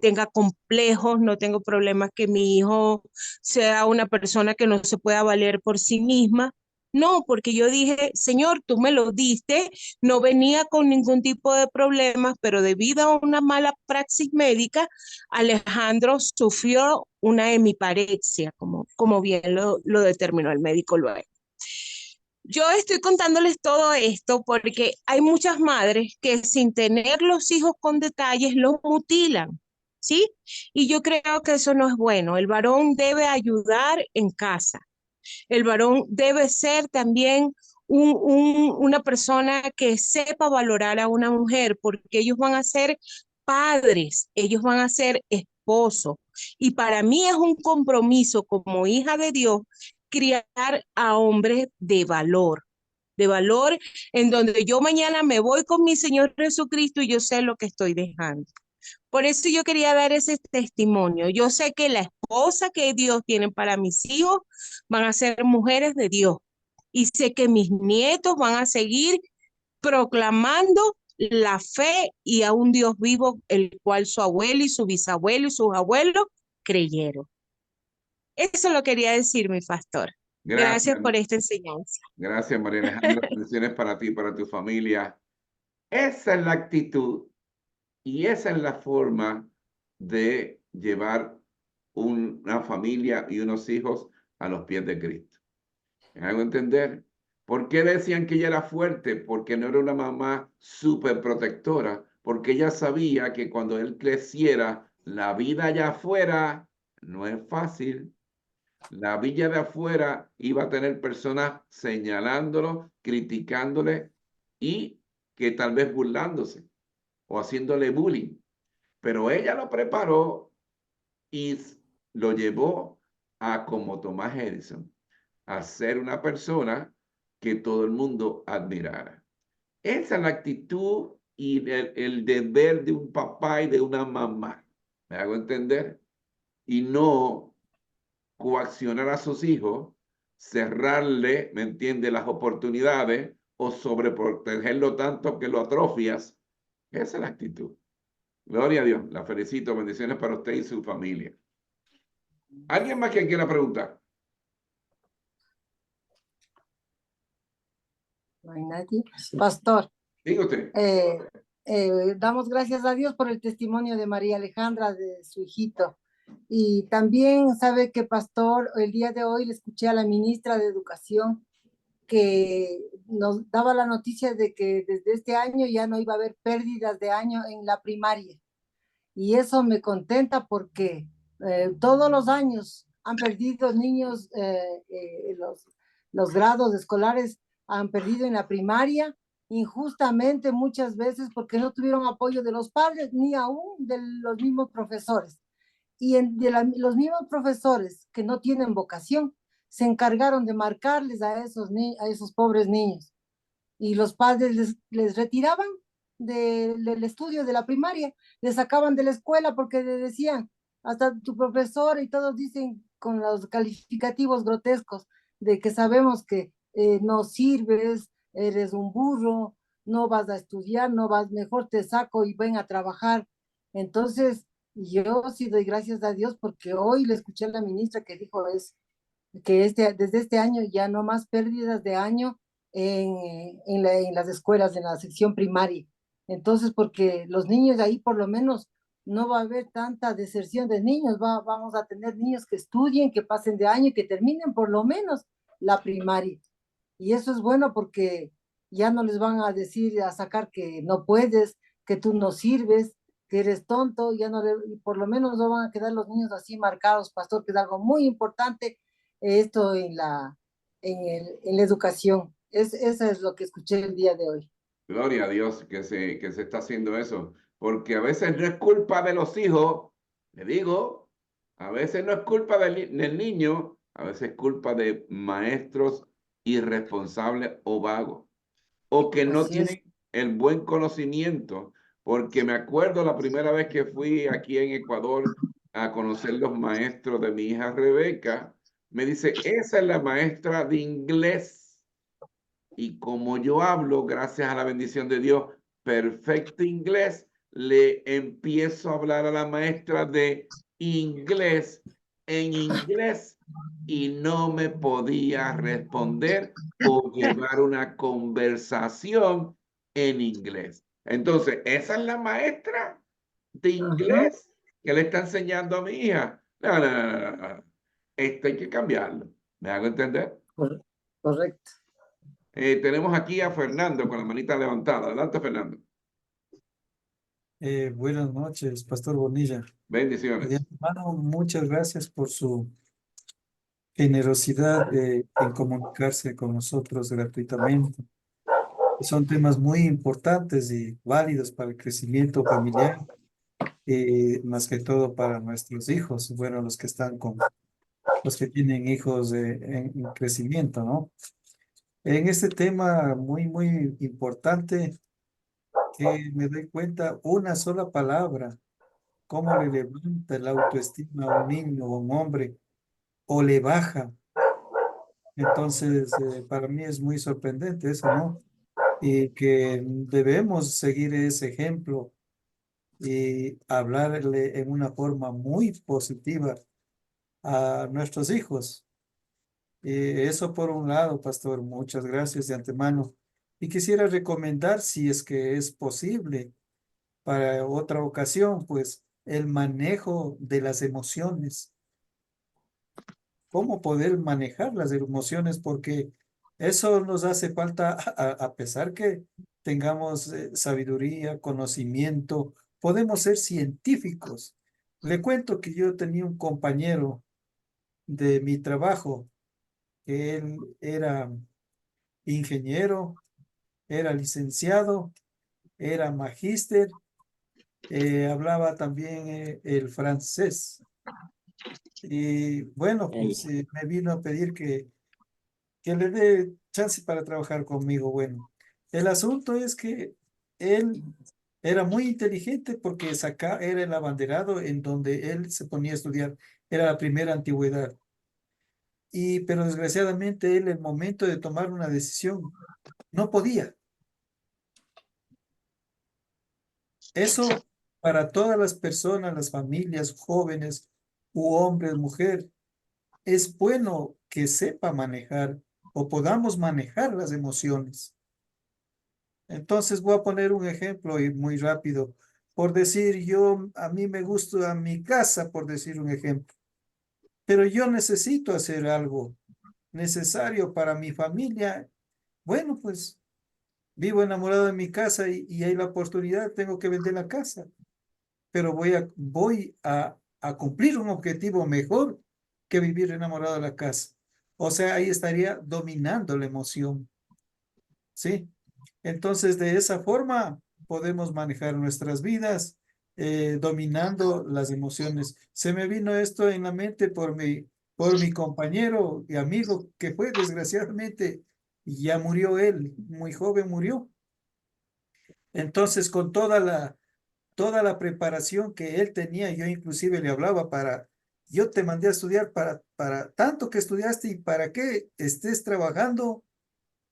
tenga complejos, no tengo problema que mi hijo sea una persona que no se pueda valer por sí misma. No, porque yo dije, Señor, tú me lo diste, no venía con ningún tipo de problemas, pero debido a una mala praxis médica, Alejandro sufrió una hemiparexia, como bien lo determinó el médico luego. Yo estoy contándoles todo esto porque hay muchas madres que sin tener los hijos con detalles los mutilan, ¿sí? Y yo creo que eso no es bueno. El varón debe ayudar en casa. El varón debe ser también una persona que sepa valorar a una mujer porque ellos van a ser padres, ellos van a ser esposos. Y para mí es un compromiso como hija de Dios criar a hombres de valor en donde yo mañana me voy con mi Señor Jesucristo y yo sé lo que estoy dejando. Por eso yo quería dar ese testimonio. Yo sé que la esposa que Dios tiene para mis hijos van a ser mujeres de Dios. Y sé que mis nietos van a seguir proclamando la fe y a un Dios vivo, el cual su abuelo y su bisabuelo y sus abuelos creyeron. Eso lo quería decir, mi pastor. Gracias. Gracias por esta enseñanza. Gracias, María Alejandra. Bendiciones para ti y para tu familia. Esa es la actitud y esa es la forma de llevar una familia y unos hijos a los pies de Cristo. ¿Me hago entender? ¿Por qué decían que ella era fuerte? Porque no era una mamá súper protectora, porque ella sabía que cuando él creciera, la vida allá afuera no es fácil. La villa de afuera iba a tener personas señalándolo, criticándole y que tal vez burlándose o haciéndole bullying. Pero ella lo preparó y lo llevó a, como Thomas Edison, a ser una persona que todo el mundo admirara. Esa es la actitud y el deber de un papá y de una mamá. ¿Me hago entender? Y no coaccionar a sus hijos, cerrarle, ¿me entiende?, las oportunidades o sobreprotegerlo tanto que lo atrofias. Esa es la actitud. Gloria a Dios. La felicito. Bendiciones para usted y su familia. ¿Alguien más que quiera preguntar? No hay nadie. Pastor, Diga usted. damos gracias a Dios por el testimonio de María Alejandra, de su hijito. Y también sabe que, pastor, el día de hoy le escuché a la ministra de Educación que nos daba la noticia de que desde este año ya no iba a haber pérdidas de año en la primaria. Y eso me contenta porque todos los años han perdido niños, los grados escolares han perdido en la primaria, injustamente muchas veces porque no tuvieron apoyo de los padres ni aún de los mismos profesores. Y los mismos profesores que no tienen vocación se encargaron de marcarles a esos pobres niños. Y los padres les retiraban del estudio de la primaria, les sacaban de la escuela porque le decían, hasta tu profesor y todos dicen con los calificativos grotescos de que sabemos que no sirves, eres un burro, no vas a estudiar, no vas, mejor te saco y ven a trabajar. Entonces, yo sí doy gracias a Dios porque hoy le escuché a la ministra que dijo eso, que desde este año ya no más pérdidas de año en las escuelas, en la sección primaria. Entonces, porque los niños de ahí por lo menos no va a haber tanta deserción de niños, vamos a tener niños que estudien, que pasen de año y que terminen por lo menos la primaria. Y eso es bueno porque ya no les van a decir, a sacar que no puedes, que tú no sirves, que eres tonto, ya no por lo menos no van a quedar los niños así marcados, pastor, que es algo muy importante esto en la educación. Eso es lo que escuché el día de hoy. Gloria a Dios que se está haciendo eso, porque a veces no es culpa de los hijos, le digo, a veces no es culpa del niño, a veces es culpa de maestros irresponsables o vagos, o que no Así es. tienen el buen conocimiento, porque me acuerdo la primera vez que fui aquí en Ecuador a conocer los maestros de mi hija Rebeca, me dice, esa es la maestra de inglés. Y como yo hablo, gracias a la bendición de Dios, perfecto inglés, le empiezo a hablar a la maestra de inglés en inglés y no me podía responder o llevar una conversación en inglés. Entonces, esa es la maestra de Ajá, inglés que le está enseñando a mi hija. No, no, no, no, no. Esto hay que cambiarlo. ¿Me hago entender? correcto. Tenemos aquí a Fernando con la manita levantada. Adelante, Fernando. Buenas noches, Pastor Bonilla. De Bendiciones. antemano, muchas gracias por su generosidad en comunicarse con nosotros gratuitamente. Son temas muy importantes y válidos para el crecimiento familiar, más que todo para nuestros hijos, bueno, los que tienen hijos en crecimiento, ¿no? En este tema muy importante, que me doy cuenta, una sola palabra cómo le levanta la autoestima a un niño o a un hombre o le baja. Entonces, para mí es muy sorprendente eso, ¿no? Y que debemos seguir ese ejemplo y hablarle en una forma muy positiva a nuestros hijos. Eso por un lado, pastor, muchas gracias de antemano. Y quisiera recomendar, si es que es posible, para otra ocasión, pues el manejo de las emociones, cómo poder manejar las emociones, porque eso nos hace falta, a pesar que tengamos sabiduría, conocimiento, podemos ser científicos. Le cuento que yo tenía un compañero de mi trabajo, que él era ingeniero, era licenciado, era magíster, hablaba también el francés. Y bueno, pues me vino a pedir que le dé chance para trabajar conmigo. Bueno, El asunto es que él era muy inteligente porque era el abanderado en donde él se ponía a estudiar. Era la primera antigüedad. Pero desgraciadamente él, el momento de tomar una decisión, no podía. Eso para todas las personas, las familias, jóvenes u hombres, mujer, es bueno que sepa manejar o podamos manejar las emociones. Entonces voy a poner un ejemplo y muy rápido. Por decir, a mí me gusta mi casa, por decir un ejemplo, pero yo necesito hacer algo necesario para mi familia. Bueno, pues vivo enamorado de mi casa y hay la oportunidad, tengo que vender la casa, pero voy a cumplir un objetivo mejor que vivir enamorado de la casa. O sea, ahí estaría dominando la emoción, ¿sí? Entonces, de esa forma podemos manejar nuestras vidas, dominando las emociones. Se me vino esto en la mente por mi compañero y amigo que fue, desgraciadamente, ya murió él, muy joven murió. Entonces, con toda la preparación que él tenía, yo inclusive le hablaba yo te mandé a estudiar para tanto que estudiaste y para que estés trabajando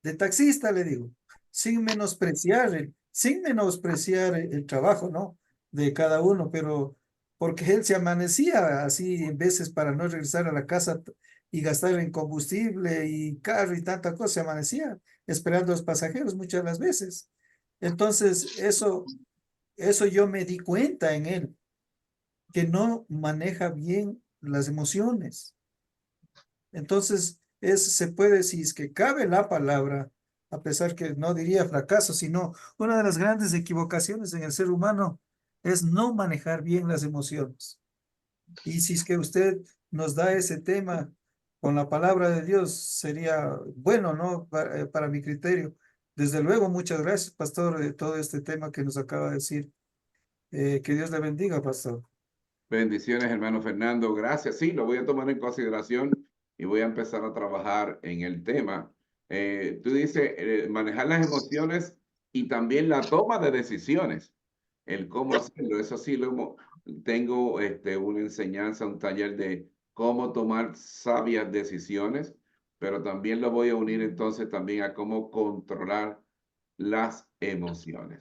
de taxista, le digo, sin menospreciar el trabajo, ¿no? De cada uno, pero porque él se amanecía así en veces para no regresar a la casa y gastar en combustible y carro y tanta cosa, se amanecía esperando a los pasajeros muchas de las veces. Entonces, eso yo me di cuenta en él, que no maneja bien las emociones. Entonces, se puede, si es que cabe la palabra, a pesar que no diría fracaso, sino una de las grandes equivocaciones en el ser humano es no manejar bien las emociones. Y si es que usted nos da ese tema con la palabra de Dios, sería bueno, ¿no? Para mi criterio. Desde luego, muchas gracias, pastor, de todo este tema que nos acaba de decir. Que Dios le bendiga, pastor. Bendiciones, hermano Fernando. Gracias. Sí, lo voy a tomar en consideración y voy a empezar a trabajar en el tema. Tú dices manejar las emociones y también la toma de decisiones, el cómo hacerlo. Eso sí, tengo una enseñanza, un taller de cómo tomar sabias decisiones, pero también lo voy a unir entonces también a cómo controlar las emociones.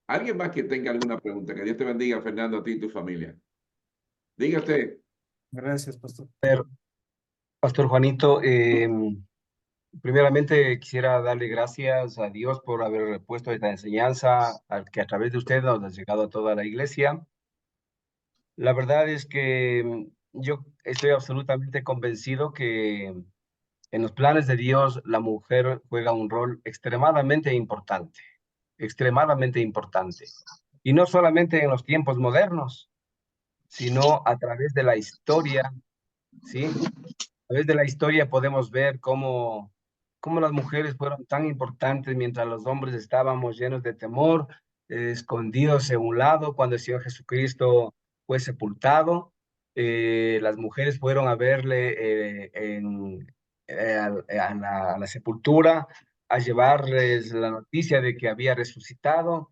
¿Alguien más que tenga alguna pregunta? Que Dios te bendiga, Fernando, a ti y tu familia. Dígate. Gracias, pastor. Pastor Juanito, primeramente quisiera darle gracias a Dios por haber puesto esta enseñanza al que a través de usted nos ha llegado a toda la iglesia. La verdad es que yo estoy absolutamente convencido que en los planes de Dios la mujer juega un rol extremadamente importante. Y no solamente en los tiempos modernos, sino a través de la historia, ¿sí? A través de la historia podemos ver cómo las mujeres fueron tan importantes mientras los hombres estábamos llenos de temor, escondidos en un lado cuando el Señor Jesucristo fue sepultado. Las mujeres fueron a verle a la sepultura, a llevarles la noticia de que había resucitado.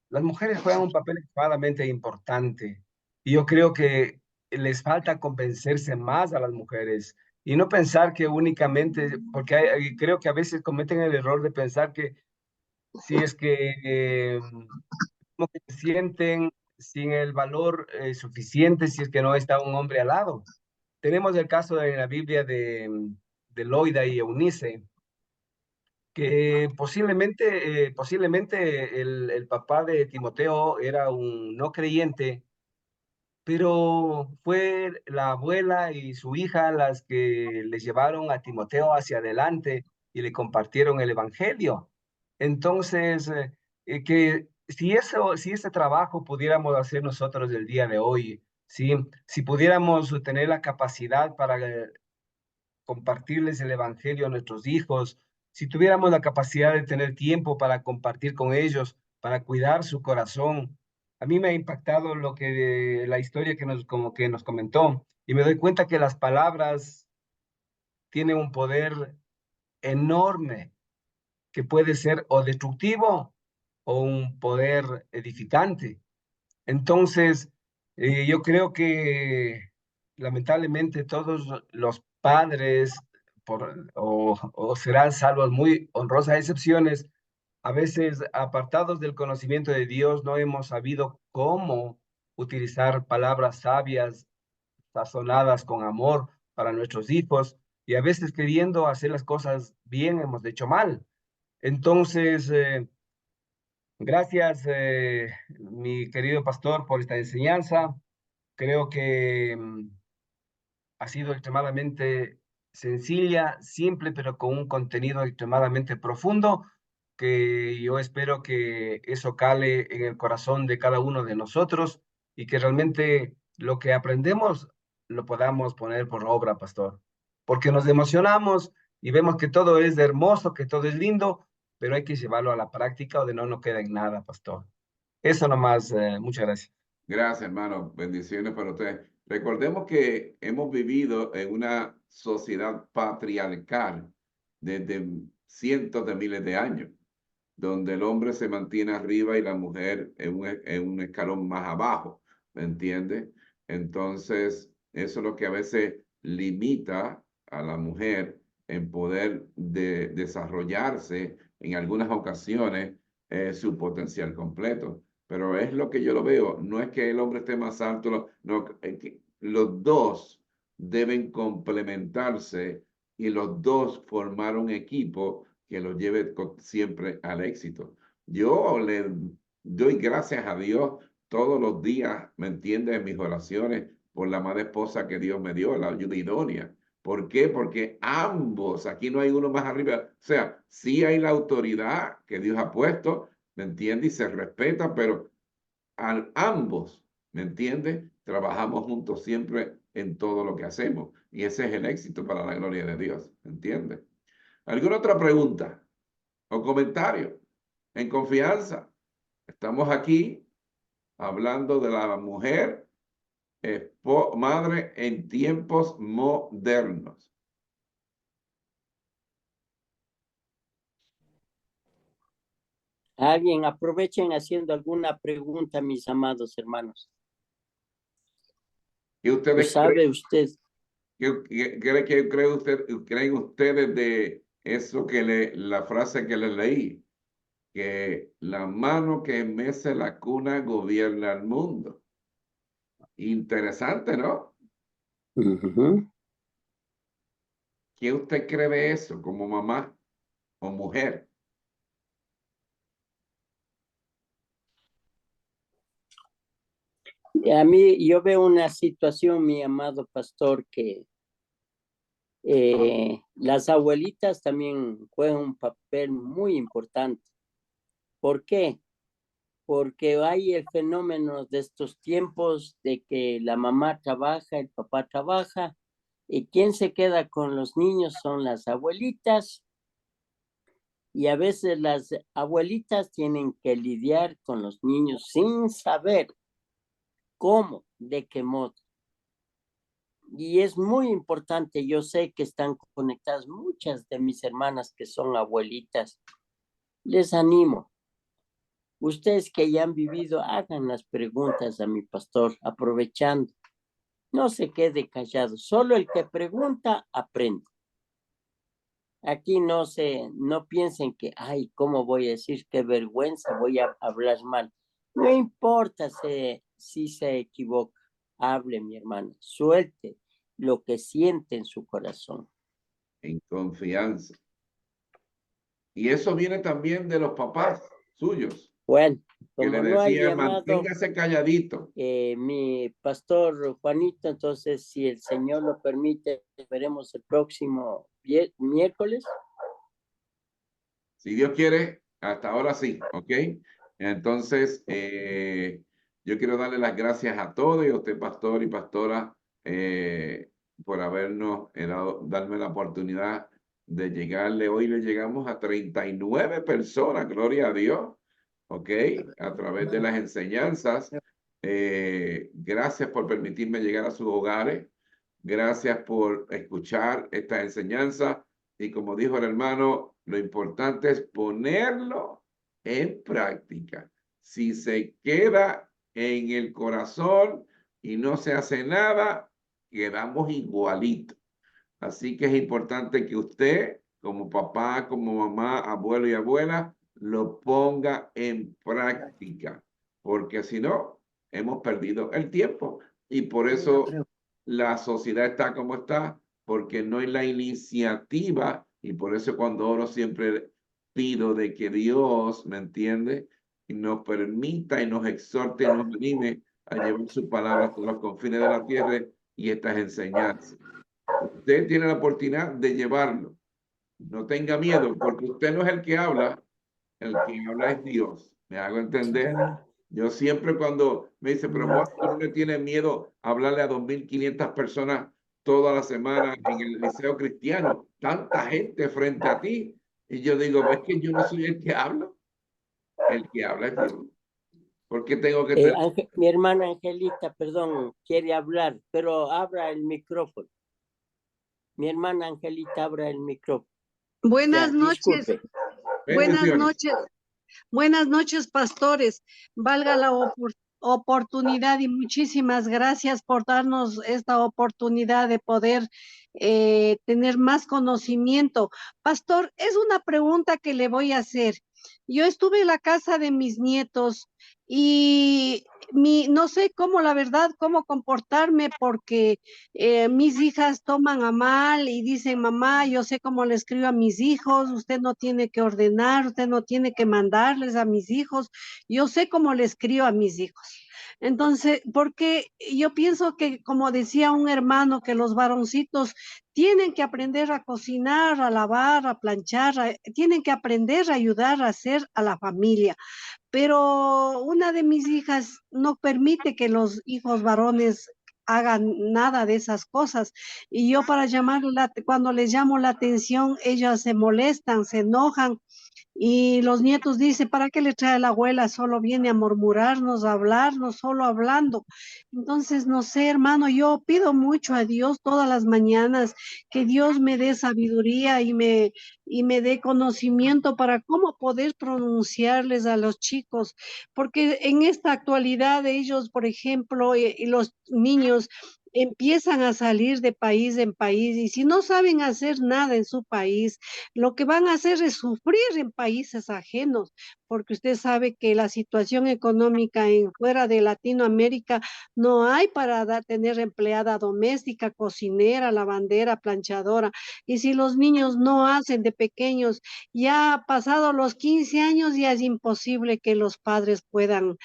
Las mujeres juegan un papel extremadamente importante y yo creo que les falta convencerse más a las mujeres y no pensar que únicamente, porque creo que a veces cometen el error de pensar que si es que como que se sienten sin el valor suficiente si es que no está un hombre al lado. Tenemos el caso en la Biblia de Loida y Eunice, que posiblemente el papá de Timoteo era un no creyente, pero fue la abuela y su hija las que le llevaron a Timoteo hacia adelante y le compartieron el evangelio. Entonces, que si ese trabajo pudiéramos hacer nosotros el día de hoy, ¿sí? Si pudiéramos tener la capacidad para compartirles el evangelio a nuestros hijos, si tuviéramos la capacidad de tener tiempo para compartir con ellos, para cuidar su corazón. A mí me ha impactado la historia como que nos comentó y me doy cuenta que las palabras tienen un poder enorme, que puede ser o destructivo o un poder edificante. Entonces, yo creo que lamentablemente todos los padres, o serán salvos muy honrosas excepciones, a veces apartados del conocimiento de Dios, no hemos sabido cómo utilizar palabras sabias, sazonadas con amor para nuestros hijos, y a veces queriendo hacer las cosas bien hemos hecho mal. Entonces, gracias, mi querido pastor, por esta enseñanza. Creo que ha sido extremadamente sencilla, simple, pero con un contenido extremadamente profundo, que yo espero que eso cale en el corazón de cada uno de nosotros y que realmente lo que aprendemos lo podamos poner por obra, pastor. Porque nos emocionamos y vemos que todo es hermoso, que todo es lindo, pero hay que llevarlo a la práctica o de no nos queda en nada, pastor. Eso nomás, muchas gracias. Gracias, hermano. Bendiciones para ustedes. Recordemos que hemos vivido en una sociedad patriarcal desde cientos de miles de años, donde el hombre se mantiene arriba y la mujer en un escalón más abajo, ¿me entiendes? Entonces, eso es lo que a veces limita a la mujer en poder desarrollarse en algunas ocasiones su potencial completo. Pero es lo que yo lo veo, no es que el hombre esté más alto, no, que los dos deben complementarse y los dos formar un equipo que los lleve siempre al éxito. Yo le doy gracias a Dios todos los días, ¿me entiendes? En mis oraciones por la madre esposa que Dios me dio, la ayuda idónea. ¿Por qué? Porque ambos, aquí no hay uno más arriba, o sea, sí hay la autoridad que Dios ha puesto, ¿me entiendes? Y se respeta, pero ambos, ¿me entiendes? Trabajamos juntos siempre en todo lo que hacemos. Y ese es el éxito para la gloria de Dios, ¿me entiendes? ¿Alguna otra pregunta o comentario? En confianza, estamos aquí hablando de la mujer madre en tiempos modernos. Alguien, aprovechen haciendo alguna pregunta, mis amados hermanos. ¿Qué ustedes ¿Sabe usted? creen ustedes de eso la frase que les leí? Que la mano que mece la cuna gobierna el mundo. Interesante, ¿no? Ujú. ¿Qué usted cree de eso como mamá o mujer? A mí, yo veo una situación, mi amado pastor, que las abuelitas también juegan un papel muy importante. ¿Por qué? Porque hay el fenómeno de estos tiempos de que la mamá trabaja, el papá trabaja, y quien se queda con los niños son las abuelitas, y a veces las abuelitas tienen que lidiar con los niños sin saber cómo, de qué modo. Y es muy importante, yo sé que están conectadas muchas de mis hermanas que son abuelitas. Les animo. Ustedes que ya han vivido, hagan las preguntas a mi pastor, aprovechando. No se quede callado. Solo el que pregunta, aprende. Aquí no piensen que, ay, ¿cómo voy a decir? Qué vergüenza, voy a hablar mal. No importa si se equivoca. Hable, mi hermana. Suelte lo que siente en su corazón. En confianza. Y eso viene también de los papás suyos, Bueno, que le como no hay decían, llamado, manténgase calladito. mi pastor Juanito, entonces, si el Señor lo permite, veremos el próximo miércoles. Si Dios quiere, hasta ahora sí, ¿ok? Entonces, yo quiero darle las gracias a todos y a usted, pastor y pastora, por habernos darme la oportunidad de llegarle. Hoy le llegamos a 39 personas, gloria a Dios, ¿ok? A través de las enseñanzas. Gracias por permitirme llegar a sus hogares. Gracias por escuchar esta enseñanza. Y como dijo el hermano, lo importante es ponerlo en práctica. Si se queda en el corazón y no se hace nada, quedamos igualitos. Así que es importante que usted, como papá, como mamá, abuelo y abuela, lo ponga en práctica, porque si no, hemos perdido el tiempo. Y por eso la sociedad está como está, porque no hay la iniciativa, y por eso cuando oro siempre pido de que Dios, ¿me entiende?, nos permita y nos exhorte y nos anime a llevar su palabra hasta los confines de la tierra y estas enseñanzas. Usted tiene la oportunidad de llevarlo. No tenga miedo, porque usted no es el que habla es Dios. ¿Me hago entender? Yo siempre cuando me dice, pero Juan, tú no le tienes miedo a hablarle a 2.500 personas toda la semana en el liceo cristiano, tanta gente frente a ti. Y yo digo, es que yo no soy el que habla es Dios. ¿Por qué tengo que tener? Mi hermana Angelita, perdón, quiere hablar, pero abra el micrófono. Mi hermana Angelita, abra el micrófono. Buenas Ya, noches. disculpe. Buenas Bendiciones. noches. Buenas noches, pastores. Valga la oportunidad y muchísimas gracias por darnos esta oportunidad de poder tener más conocimiento. Pastor, es una pregunta que le voy a hacer. Yo estuve en la casa de mis nietos y no sé cómo, la verdad, cómo comportarme porque mis hijas toman a mal y dicen, mamá, yo sé cómo le escribo a mis hijos, usted no tiene que ordenar, usted no tiene que mandarles a mis hijos, yo sé cómo le escribo a mis hijos. Entonces, porque yo pienso que, como decía un hermano, que los varoncitos tienen que aprender a cocinar, a lavar, a planchar, tienen que aprender a ayudar a hacer a la familia. Pero una de mis hijas no permite que los hijos varones hagan nada de esas cosas. Y yo cuando les llamo la atención, ellas se molestan, se enojan. Y los nietos dicen, ¿para qué le trae la abuela? Solo viene a murmurarnos, a hablarnos, solo hablando. Entonces, no sé, hermano, yo pido mucho a Dios todas las mañanas que Dios me dé sabiduría y me dé conocimiento para cómo poder pronunciarles a los chicos, porque en esta actualidad ellos, por ejemplo, y los niños empiezan a salir de país en país y si no saben hacer nada en su país, lo que van a hacer es sufrir en países ajenos, porque usted sabe que la situación económica en fuera de Latinoamérica no hay para tener empleada doméstica, cocinera, lavandera, planchadora. Y si los niños no hacen de pequeños, ya pasado los 15 años, ya es imposible que los padres puedan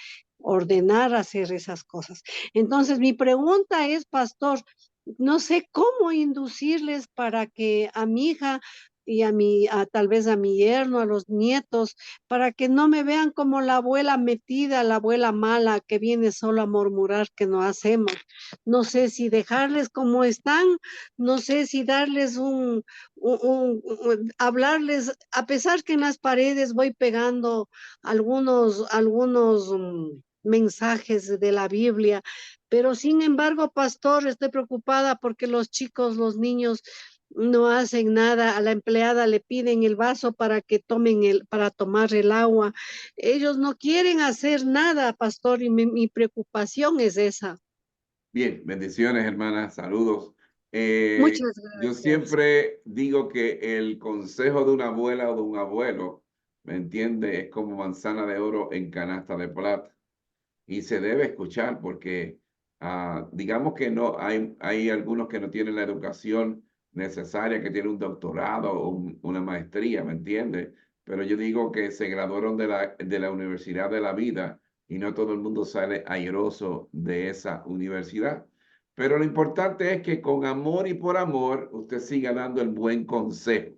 ordenar hacer esas cosas. Entonces, mi pregunta es, pastor, no sé cómo inducirles para que a mi hija y tal vez a mi yerno, a los nietos, para que no me vean como la abuela metida, la abuela mala que viene solo a murmurar que no hacemos. No sé si dejarles como están, no sé si darles hablarles, a pesar que en las paredes voy pegando algunos mensajes de la Biblia, pero sin embargo, pastor, estoy preocupada porque los chicos, los niños no hacen nada, a la empleada le piden el vaso para que para tomar el agua. Ellos no quieren hacer nada, pastor, y mi preocupación es esa. Bien, bendiciones, hermanas, saludos. Muchas Yo gracias. siempre digo que el consejo de una abuela o de un abuelo, ¿me entiende? Es como manzana de oro en canasta de plata. Y se debe escuchar porque digamos que no hay algunos que no tienen la educación necesaria, que tienen un doctorado o una maestría, ¿me entiende? Pero yo digo que se graduaron de la Universidad de la Vida y no todo el mundo sale airoso de esa universidad. Pero lo importante es que con amor y por amor usted siga dando el buen consejo.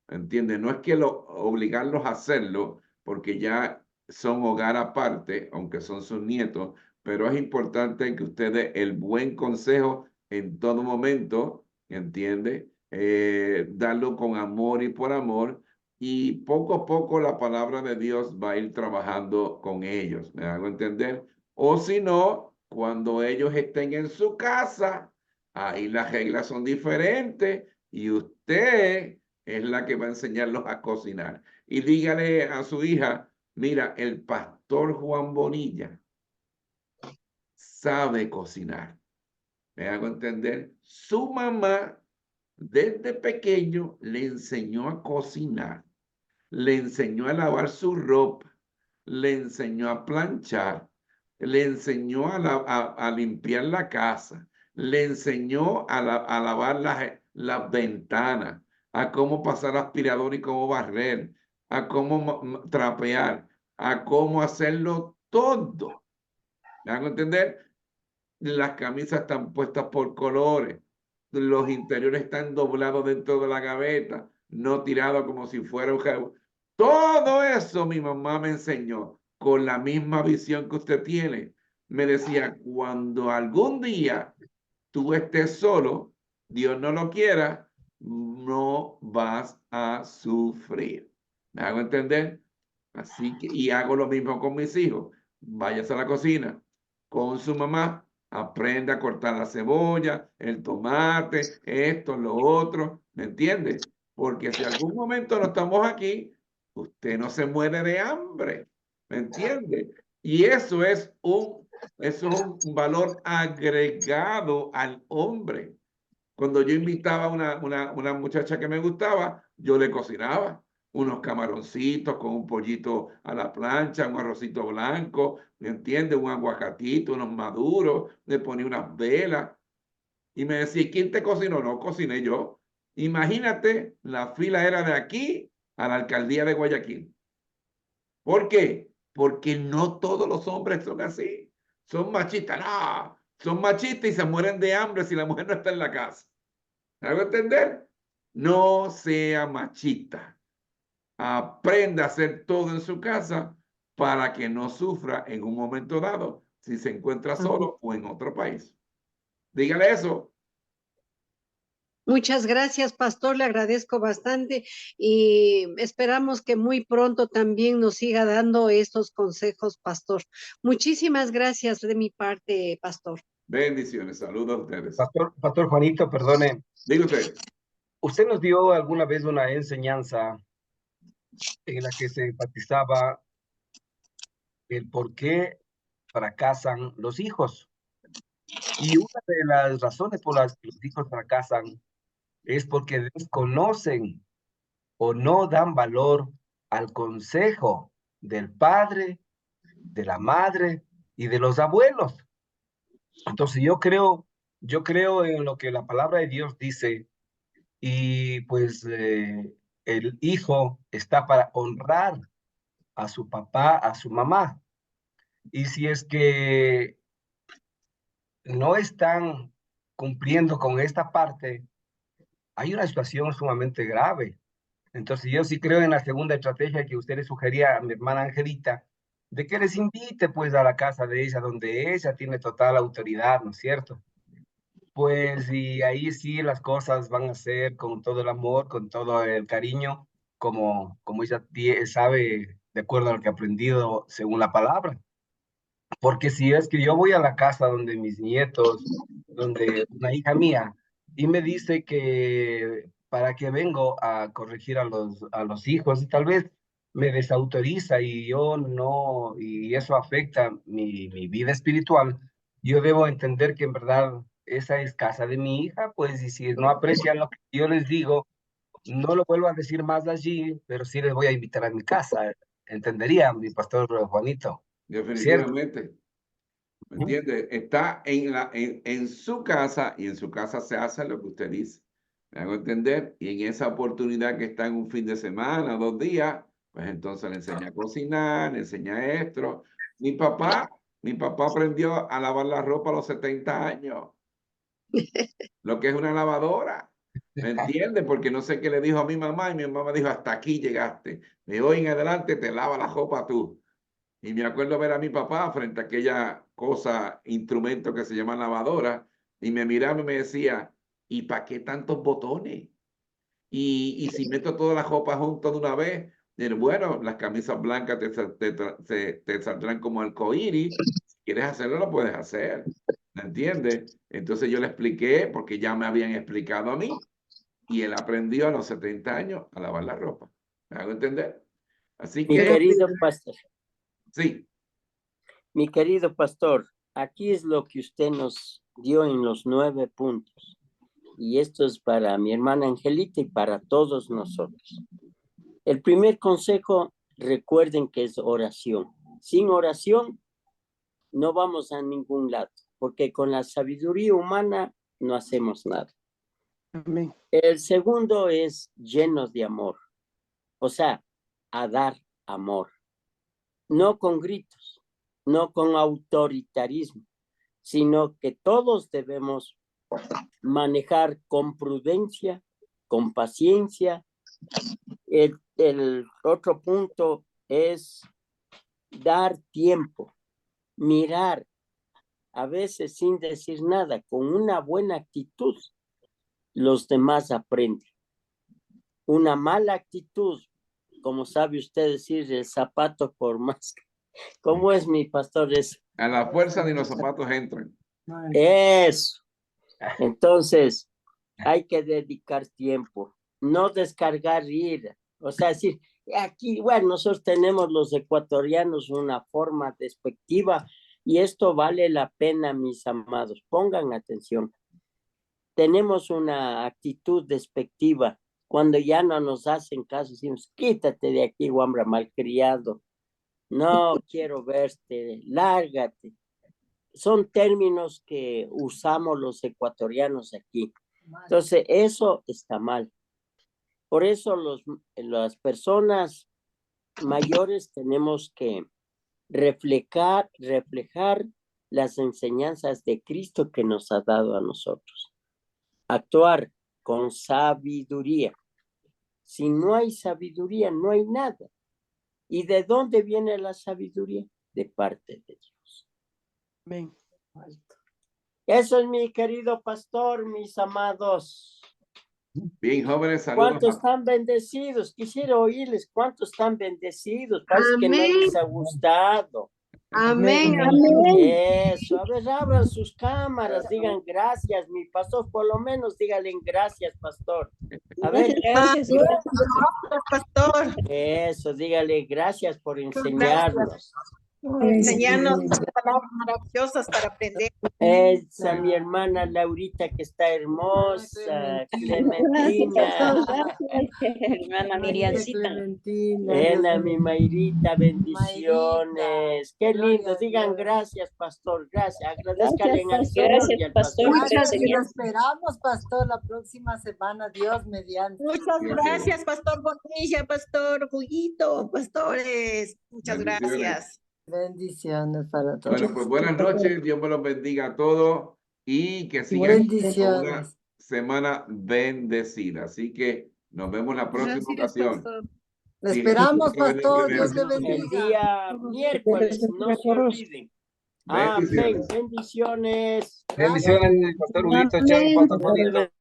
¿Entiende? No es que obligarlos a hacerlo, porque ya son hogar aparte, aunque son sus nietos, pero es importante que usted dé el buen consejo en todo momento, ¿entiende? Darlo con amor y por amor, y poco a poco la palabra de Dios va a ir trabajando con ellos, ¿me hago entender? O si no, cuando ellos estén en su casa, ahí las reglas son diferentes y usted es la que va a enseñarlos a cocinar. Y dígale a su hija, mira, el pastor Juan Bonilla sabe cocinar. ¿Me hago entender? Su mamá desde pequeño le enseñó a cocinar, le enseñó a lavar su ropa, le enseñó a planchar, le enseñó a limpiar la casa, le enseñó a lavar las ventanas, a cómo pasar aspirador y cómo barrer, a cómo trapear, a cómo hacerlo todo. ¿Me hago entender? Las camisas están puestas por colores, los interiores están doblados dentro de la gaveta, no tirados como si fuera un jabón. Todo eso mi mamá me enseñó con la misma visión que usted tiene. Me decía, cuando algún día tú estés solo, Dios no lo quiera, no vas a sufrir. ¿Me hago entender? Así que, y hago lo mismo con mis hijos. Váyase a la cocina con su mamá, aprenda a cortar la cebolla, el tomate, esto, lo otro, ¿me entiende? Porque si algún momento no estamos aquí, usted no se muere de hambre, ¿me entiende? Y eso es un valor agregado al hombre. Cuando yo invitaba a una muchacha que me gustaba, yo le cocinaba unos camaroncitos con un pollito a la plancha, un arrocito blanco, ¿me entiendes? Un aguacatito, unos maduros, le ponía unas velas. Y me decía, ¿quién te cocinó? No, cociné yo. Imagínate, la fila era de aquí a la alcaldía de Guayaquil. ¿Por qué? Porque no todos los hombres son así. Son machistas. No, son machistas y se mueren de hambre si la mujer no está en la casa. ¿Me hago entender? No sea machista. Aprenda a hacer todo en su casa para que no sufra en un momento dado si se encuentra solo o en otro país. Dígale eso. Muchas gracias, pastor, le agradezco bastante y esperamos que muy pronto también nos siga dando estos consejos, pastor. Muchísimas gracias de mi parte, pastor. Bendiciones. Saludos a ustedes. Pastor Juanito, perdone, Diga usted. ¿usted nos dio alguna vez una enseñanza en la que se enfatizaba el por qué fracasan los hijos? Y una de las razones por las que los hijos fracasan es porque desconocen o no dan valor al consejo del padre, de la madre y de los abuelos. Entonces yo creo en lo que la palabra de Dios dice y pues el hijo está para honrar a su papá, a su mamá. Y si es que no están cumpliendo con esta parte, hay una situación sumamente grave. Entonces yo sí creo en la segunda estrategia que usted le sugería a mi hermana Angelita, de que les invite pues a la casa de ella, donde ella tiene total autoridad, ¿no es cierto? Pues y ahí sí las cosas van a ser con todo el amor, con todo el cariño, como ella sabe, de acuerdo a lo que ha aprendido según la palabra. Porque si es que yo voy a la casa donde mis nietos, donde una hija mía, y me dice que para qué vengo a corregir a los hijos, y tal vez me desautoriza y yo no, y eso afecta mi vida espiritual, yo debo entender que en verdad esa es casa de mi hija, pues, y si no aprecian lo que yo les digo, no lo vuelvo a decir más allí, pero sí les voy a invitar a mi casa. Entendería, mi pastor Juanito, ¿cierto? Definitivamente. ¿Me entiende? Está en su casa y en su casa se hace lo que usted dice. ¿Me hago entender? Y en esa oportunidad que está en un fin de semana, 2 días, pues entonces le enseña a cocinar, le enseña esto. Mi papá aprendió a lavar la ropa a los 70 años, lo que es una lavadora. ¿Me entiende? Porque no sé qué le dijo a mi mamá y mi mamá dijo, hasta aquí llegaste. De hoy en adelante te lava la ropa tú. Y me acuerdo ver a mi papá frente a aquella cosa, instrumento que se llama lavadora, y me miraba y me decía, ¿y para qué tantos botones? Y si meto toda la ropa junto de una vez, bueno, las camisas blancas te saldrán como arcoíris. Si quieres hacerlo, lo puedes hacer. ¿Me entiendes? Entonces yo le expliqué, porque ya me habían explicado a mí. y él aprendió a los 70 años a lavar la ropa. ¿Me hago entender? Así Mi que, querido pastor, sí, mi querido pastor, aquí es lo que usted nos dio en los 9 puntos. Y esto es para mi hermana Angelita y para todos nosotros. El primer consejo, recuerden que es oración. Sin oración no vamos a ningún lado, porque con la sabiduría humana no hacemos nada. Amén. El segundo es llenos de amor, o sea, a dar amor, no con gritos, no con autoritarismo, sino que todos debemos manejar con prudencia, con paciencia. El otro punto es dar tiempo, mirar, a veces sin decir nada, con una buena actitud, los demás aprenden. Una mala actitud, como sabe usted decir, el zapato por más. ¿Cómo es, mi pastor? Es a la fuerza ni los zapatos entran. eso. Entonces, hay que dedicar tiempo, no descargar ira. O sea, decir, aquí, bueno, nosotros tenemos los ecuatorianos una forma despectiva y esto vale la pena, mis amados. Pongan atención. Tenemos una actitud despectiva. Cuando ya no nos hacen caso, decimos, quítate de aquí, guambra malcriado. No quiero verte, lárgate. Son términos que usamos los ecuatorianos aquí. Entonces, eso está mal. Por eso las personas mayores tenemos que reflejar las enseñanzas de Cristo que nos ha dado a nosotros. Actuar con sabiduría. Si no hay sabiduría, no hay nada. ¿Y de dónde viene la sabiduría? De parte de Dios. Amén. Eso es, mi querido pastor, mis amados. Bien, jóvenes, saludos. ¿Cuántos están bendecidos? Quisiera oírles cuántos están bendecidos. Parece que no Amén. les ha gustado. Amén. Eso, a ver, abran sus cámaras, digan gracias, mi pastor, por lo menos díganle gracias, pastor. A ver, Gracias, pastor, eso, dígale gracias por enseñarnos. por enseñarnos palabras maravillosas para aprender. Esa, mi hermana Laurita, que está hermosa, Clementina. Hermana Miriamcita. Ena, mi Mayrita, bendiciones. Qué lindo, digan gracias, pastor, gracias. Agradezcanle al Señor y al pastor. Muchas gracias. Esperamos, pastor, la próxima semana, Dios mediante. Muchas gracias, pastor Bonilla, pastor Juguito, pastores. Muchas Bendiciones. gracias. Bendiciones para todos. Bueno, pues buenas noches, Dios me los bendiga a todos y que sigan con una Bendiciones. semana bendecida. Así que nos vemos la próxima ocasión. Le esperamos, pastor. Dios le El bendiga. día miércoles, no se olviden. Amén. Bendiciones. Bendiciones. Bendiciones, pastor Huguito, chao, pastor Juanito.